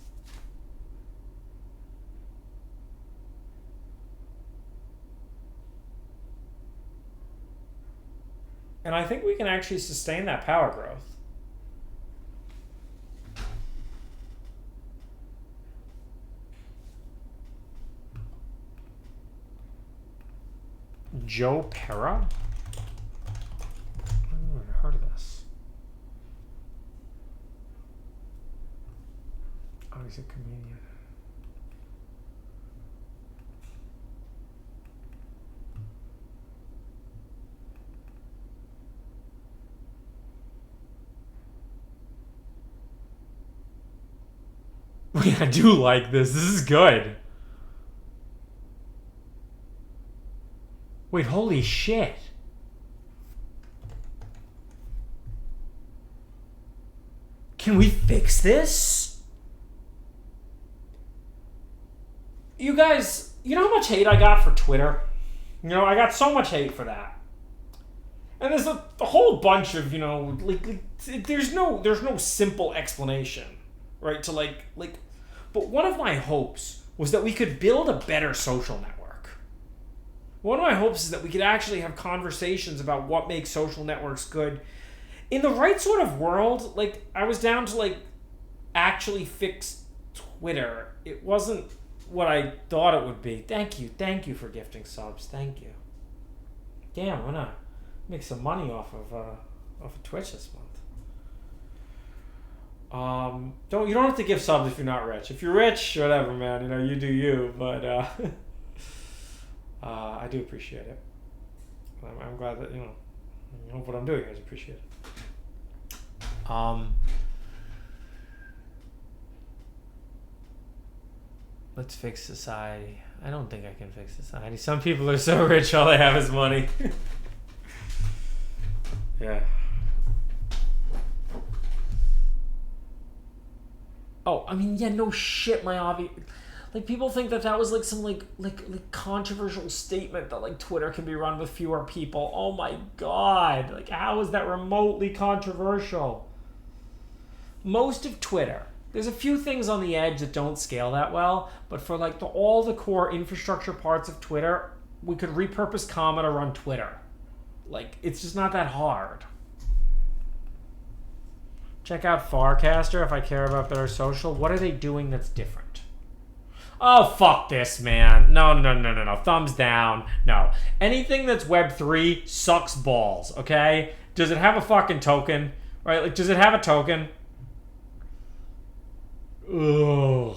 And I think we can actually sustain that power growth. Joe Pera? I've never heard of this. Oh, he's a comedian. Wait, I do like this. This is good. Wait, holy shit. Can we fix this? You guys, you know how much hate I got for Twitter? You know, I got so much hate for that. And there's a whole bunch of, you know, like there's no simple explanation, right? To like, but one of my hopes was that we could build a better social network. One of my hopes is that we could actually have conversations about what makes social networks good. In the right sort of world, like, I was down to, like, actually fix Twitter. It wasn't what I thought it would be. Thank you for gifting subs. Thank you. Damn, I'm gonna make some money off of Twitch this month. You don't have to give subs if you're not rich. If you're rich, whatever, man. You know, you do you. But I do appreciate it. I'm glad that, you know, I hope what I'm doing, you guys appreciate it. Let's fix society. I don't think I can fix society. Some people are so rich, all they have is money. Yeah. Oh, I mean, yeah, no shit, my obvious... Like, people think that was, like, some, like controversial statement that, like, Twitter can be run with fewer people. Oh, my God. Like, how is that remotely controversial? Most of Twitter... There's a few things on the edge that don't scale that well, but for, like, all the core infrastructure parts of Twitter, we could repurpose Comma to run Twitter. Like, it's just not that hard. Check out Farcaster if I care about better social. What are they doing that's different? Oh, fuck this, man. No. Thumbs down. No. Anything that's Web3 sucks balls, okay? Does it have a fucking token? Right? Like, does it have a token? Ugh.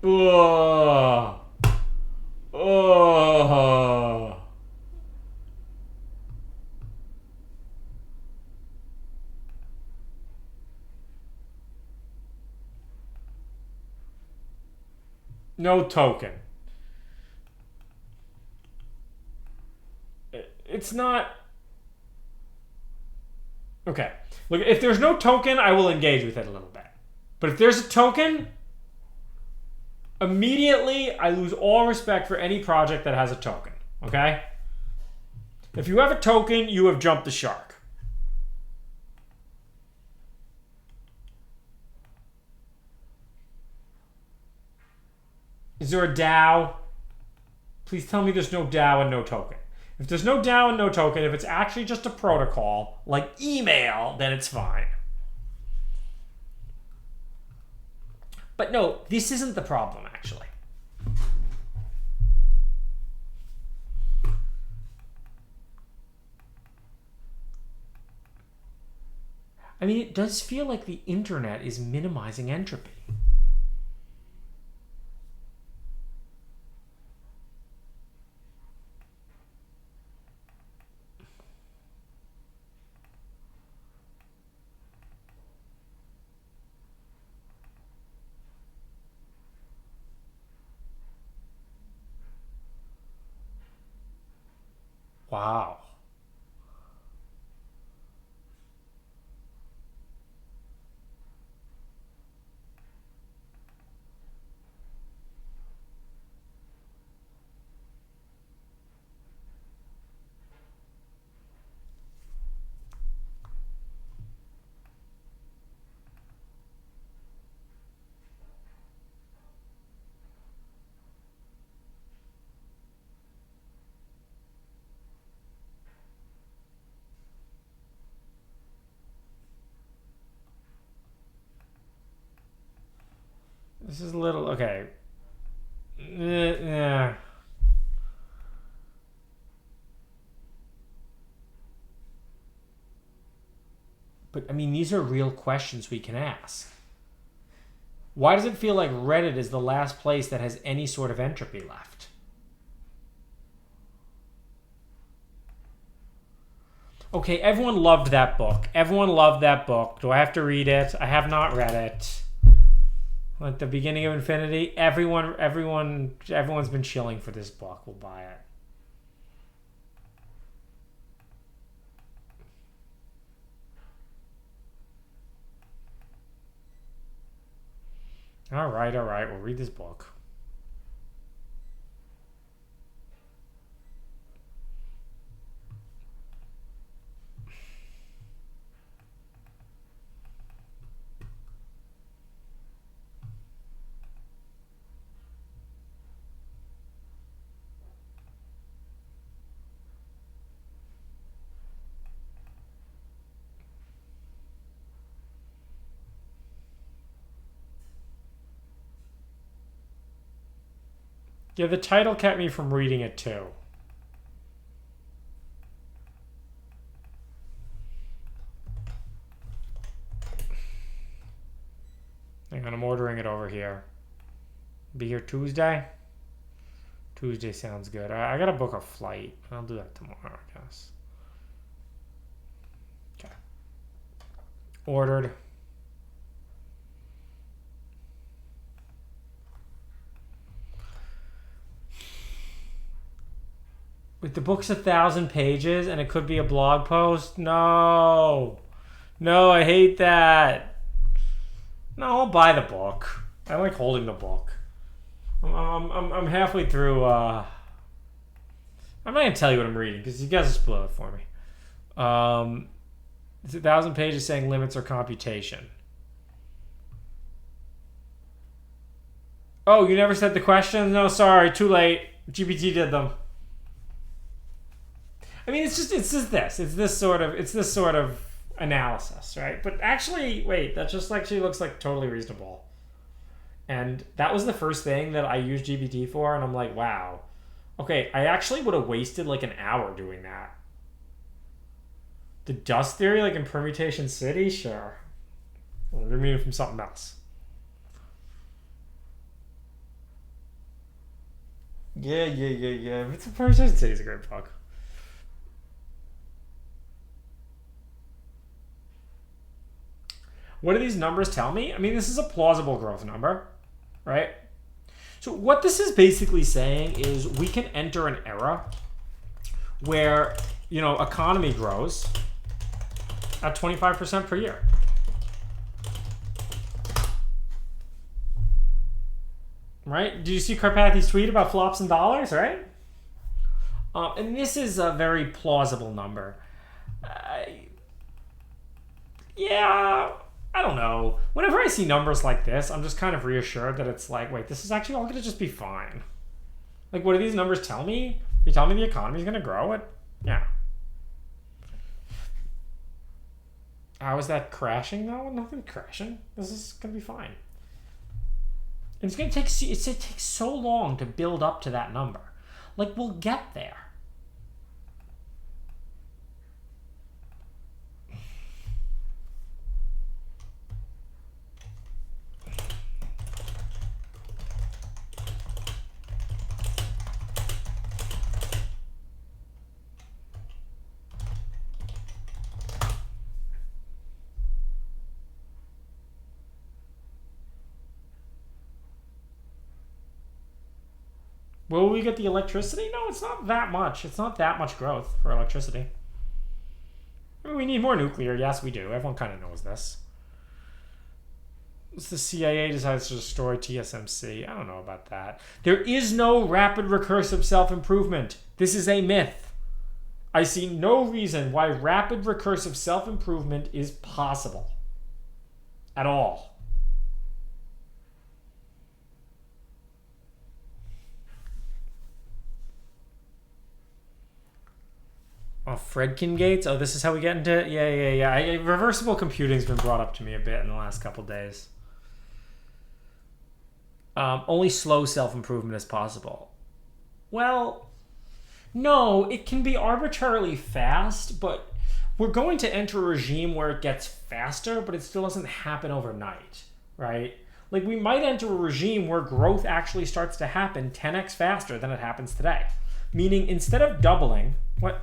Ugh. Ugh. No token. It's not... Okay. Look, if there's no token, I will engage with it a little bit. But if there's a token, immediately I lose all respect for any project that has a token. Okay? If you have a token, you have jumped the shark. Is there a DAO? Please tell me there's no DAO and no token. If there's no DAO and no token, if it's actually just a protocol, like email, then it's fine. But no, this isn't the problem, actually. I mean, it does feel like the internet is minimizing entropy. Wow. This is a little, okay. Yeah. But I mean, these are real questions we can ask. Why does it feel like Reddit is the last place that has any sort of entropy left? Okay, everyone loved that book. Everyone loved that book. Do I have to read it? I have not read it. At the beginning of Infinity, everyone's been chilling for this book. We'll buy it. All right. We'll read this book. Yeah, the title kept me from reading it too. Hang on, I'm ordering it over here. Be here Tuesday? Tuesday sounds good. I gotta book a flight. I'll do that tomorrow, I guess. Okay. Ordered. Wait, the book's 1,000 pages and it could be a blog post? No. No, I hate that. No, I'll buy the book. I like holding the book. I'm halfway through. I'm not gonna tell you what I'm reading because you guys will spoil it for me. It's 1,000 pages saying limits or computation. Oh, you never said the questions? No, sorry, too late. GPT did them. I mean, it's this sort of analysis, right? But actually, wait, that just actually looks like totally reasonable. And that was the first thing that I used GPT for, and I'm like, wow. Okay, I actually would have wasted like an hour doing that. The dust theory, like in Permutation City? Sure. Well, they're meaning from something else. Yeah. Permutation City is a great book. What do these numbers tell me? I mean, this is a plausible growth number, right? So what this is basically saying is we can enter an era where, economy grows at 25% per year. Right? Did you see Karpathy's tweet about flops and dollars, right? And this is a very plausible number. Yeah, I don't know. Whenever I see numbers like this, I'm just kind of reassured that it's like, wait, this is actually all going to just be fine. Like, what do these numbers tell me? They tell me the economy is going to grow. Yeah. How is that crashing, though? Nothing's crashing. This is going to be fine. And it's going to take so long to build up to that number. Like, we'll get there. Will we get the electricity? No, it's not that much. It's not that much growth for electricity. I mean, we need more nuclear. Yes, we do. Everyone kind of knows this. The CIA decides to destroy TSMC. I don't know about that. There is no rapid recursive self-improvement. This is a myth. I see no reason why rapid recursive self-improvement is possible. At all. Oh, Fredkin gates? Oh, this is how we get into it? Yeah. Reversible computing's been brought up to me a bit in the last couple days. Only slow self-improvement is possible. Well, no, it can be arbitrarily fast, but we're going to enter a regime where it gets faster, but it still doesn't happen overnight, right? Like, we might enter a regime where growth actually starts to happen 10x faster than it happens today. Meaning, instead of doubling, right?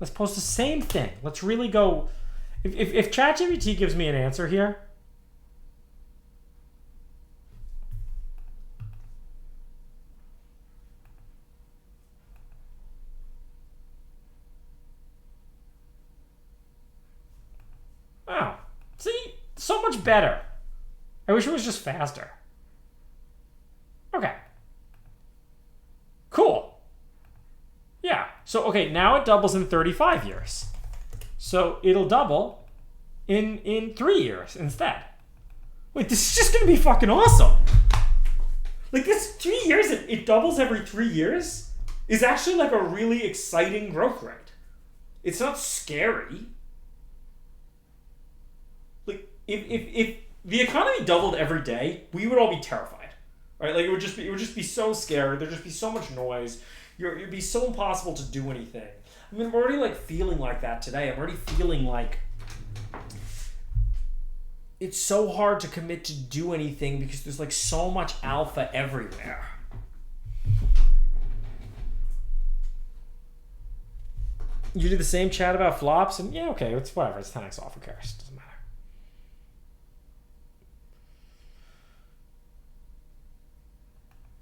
Let's post the same thing. Let's really go. If ChatGPT gives me an answer here, oh, see, so much better. I wish it was just faster. Okay. Cool. Yeah. So, okay, now it doubles in 35 years. So it'll double in 3 years instead. Wait, this is just going to be fucking awesome. Like, this 3 years, it doubles every 3 years is actually like a really exciting growth rate. It's not scary. Like, if the economy doubled every day, we would all be terrified. Right? Like, it would just be so scary. There'd just be so much noise. It'd be so impossible to do anything. I mean, I'm already like feeling like that today. I'm already feeling like it's so hard to commit to do anything because there's like so much alpha everywhere. You do the same chat about flops, and yeah, okay, it's whatever. It's 10x off. Who cares? Doesn't matter.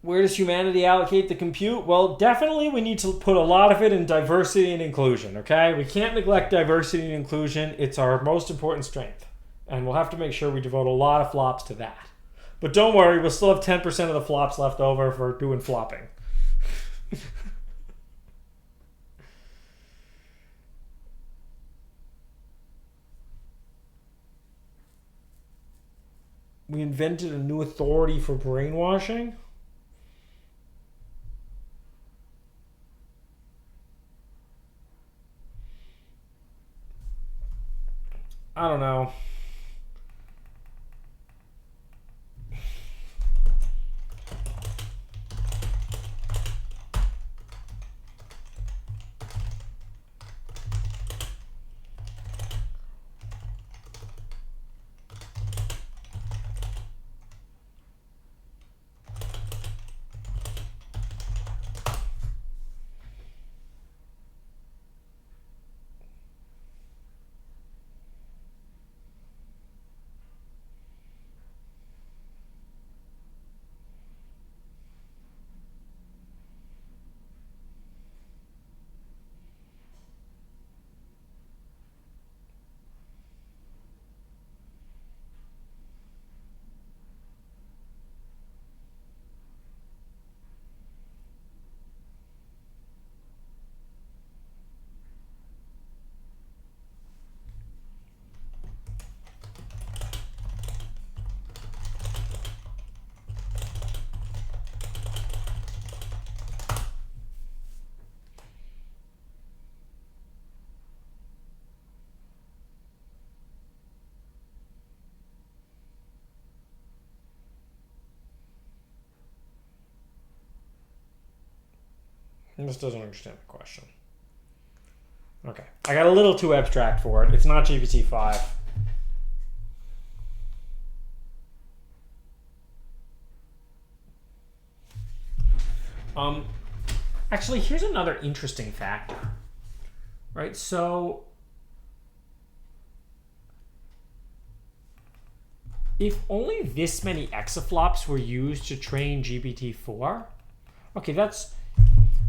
Where does humanity allocate the compute? Well, definitely we need to put a lot of it in diversity and inclusion, okay? We can't neglect diversity and inclusion. It's our most important strength. And we'll have to make sure we devote a lot of flops to that. But don't worry, we'll still have 10% of the flops left over for doing flopping. We invented a new authority for brainwashing. I don't know. This doesn't understand the question. Okay. I got a little too abstract for it. It's not GPT-5. Actually, here's another interesting factor, right? So if only this many exaflops were used to train GPT-4, okay, that's,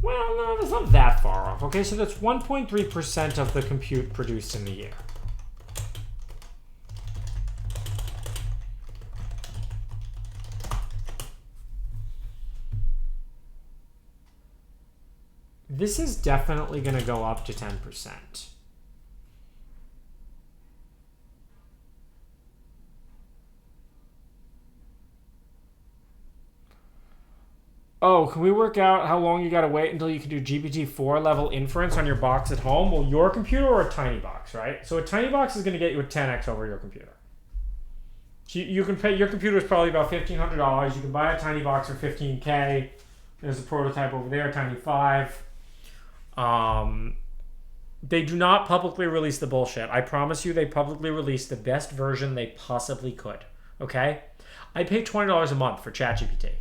well, no, that's not that far off. Okay, so that's 1.3% of the compute produced in the year. This is definitely going to go up to 10%. Oh, can we work out how long you got to wait until you can do GPT-4 level inference on your box at home? Well, your computer or a tiny box, right? So a tiny box is going to get you a 10x over your computer. So you can pay, your computer is probably about $1,500. You can buy a tiny box for $15K. There's a prototype over there, Tiny 5. They do not publicly release the bullshit. I promise you they publicly release the best version they possibly could. Okay? I pay $20 a month for ChatGPT.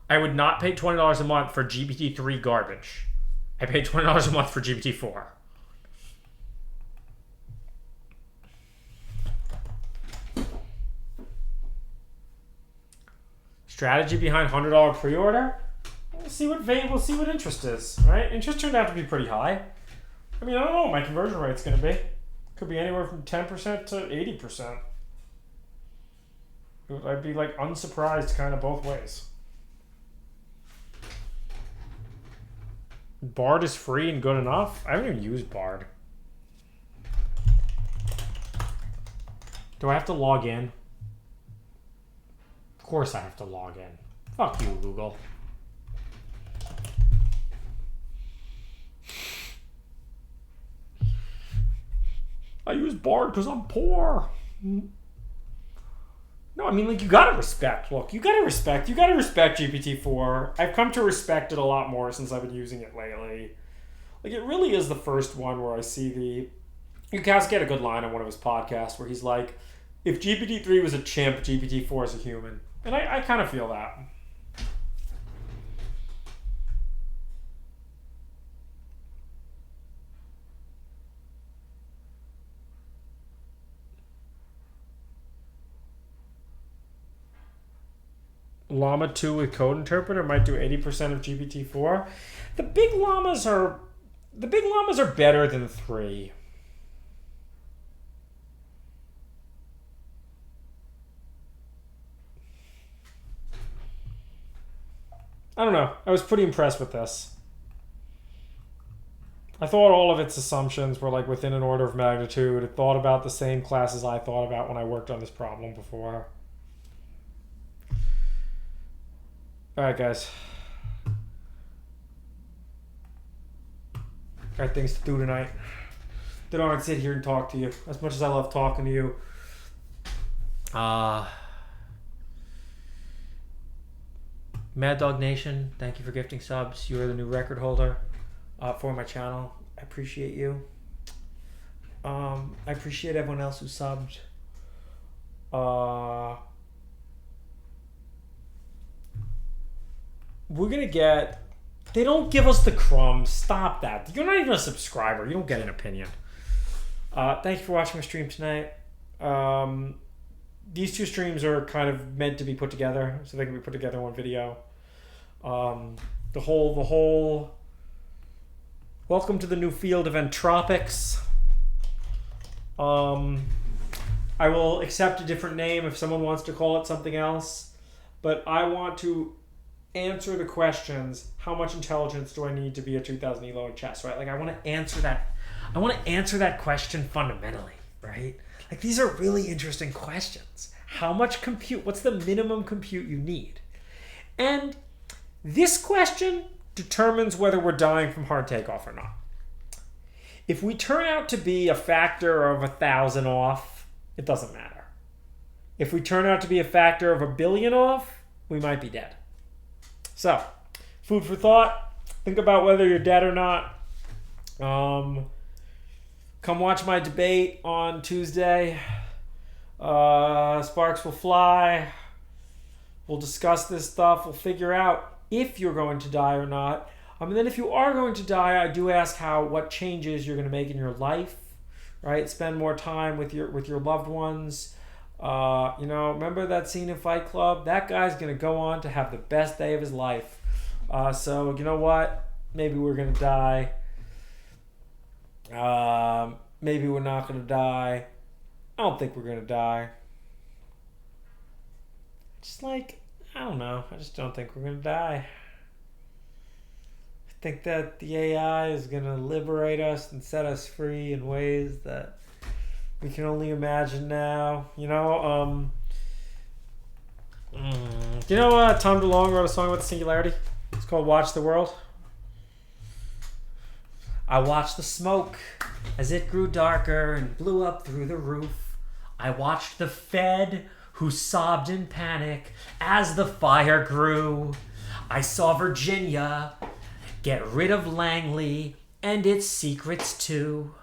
I would not pay $20 a month for GPT-3 garbage. I pay $20 a month for GPT-4. Strategy behind $100 pre-order? We'll see what interest is, right? Interest turned out to be pretty high. I mean, I don't know what my conversion rate's going to be. Could be anywhere from 10% to 80%. I'd be like unsurprised kind of both ways. Bard is free and good enough? I haven't even used Bard. Do I have to log in? Of course I have to log in. Fuck you, Google. I use Bard because I'm poor. No, I mean, like, you gotta respect. Look, you gotta respect GPT-4. I've come to respect it a lot more since I've been using it lately. Like, it really is the first one where I see the... Yudkowsky had a good line on one of his podcasts where he's like, if GPT-3 was a chimp, GPT-4 is a human. And I kind of feel that. Llama 2 with code interpreter might do 80% of GPT-4. The big llamas are better than 3. I don't know. I was pretty impressed with this. I thought all of its assumptions were like within an order of magnitude. It thought about the same classes I thought about when I worked on this problem before. Alright, guys. Got things to do tonight. Don't want to sit here and talk to you as much as I love talking to you. Mad Dog Nation, thank you for gifting subs. You are the new record holder for my channel. I appreciate you. I appreciate everyone else who subbed. We're gonna get... They don't give us the crumbs. Stop that. You're not even a subscriber. You don't get an opinion. Thank you for watching my stream tonight. These two streams are kind of meant to be put together, so they can be put together in one video. The whole welcome to the new field of Entropics. I will accept a different name if someone wants to call it something else, but I want to answer the questions. How much intelligence do I need to be a 2000 elo in chess, right? Like, I want to answer that question fundamentally, right? Like, these are really interesting questions. How much compute? What's the minimum compute you need? And this question determines whether we're dying from hard takeoff or not. If we turn out to be a factor of 1,000 off, it doesn't matter. If we turn out to be a factor of 1 billion off, we might be dead. So, food for thought. Think about whether you're dead or not. Come watch my debate on Tuesday. Sparks will fly. We'll discuss this stuff. We'll figure out if you're going to die or not. And then if you are going to die, I do ask what changes you're going to make in your life, right? Spend more time with your loved ones. Remember that scene in Fight Club? That guy's going to go on to have the best day of his life. So you know what? Maybe we're going to die. Maybe we're not going to die. I don't think we're going to die. I don't know. I just don't think we're going to die. I think that the AI is going to liberate us and set us free in ways that we can only imagine now. Tom DeLonge wrote a song about the singularity. It's called Watch the World. I watched the smoke as it grew darker and blew up through the roof. I watched the Fed who sobbed in panic as the fire grew. I saw Virginia get rid of Langley and its secrets too.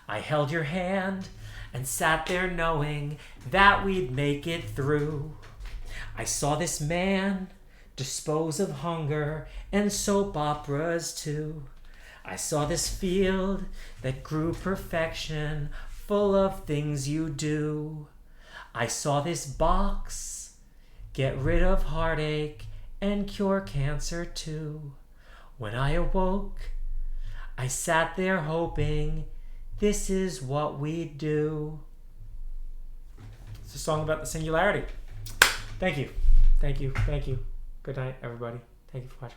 I held your hand and sat there knowing that we'd make it through. I saw this man dispose of hunger and soap operas too. I saw this field that grew perfection, full of things you do. I saw this box get rid of heartache and cure cancer too. When I awoke, I sat there hoping this is what we do. It's a song about the singularity. Thank you. Good night, everybody. Thank you for watching.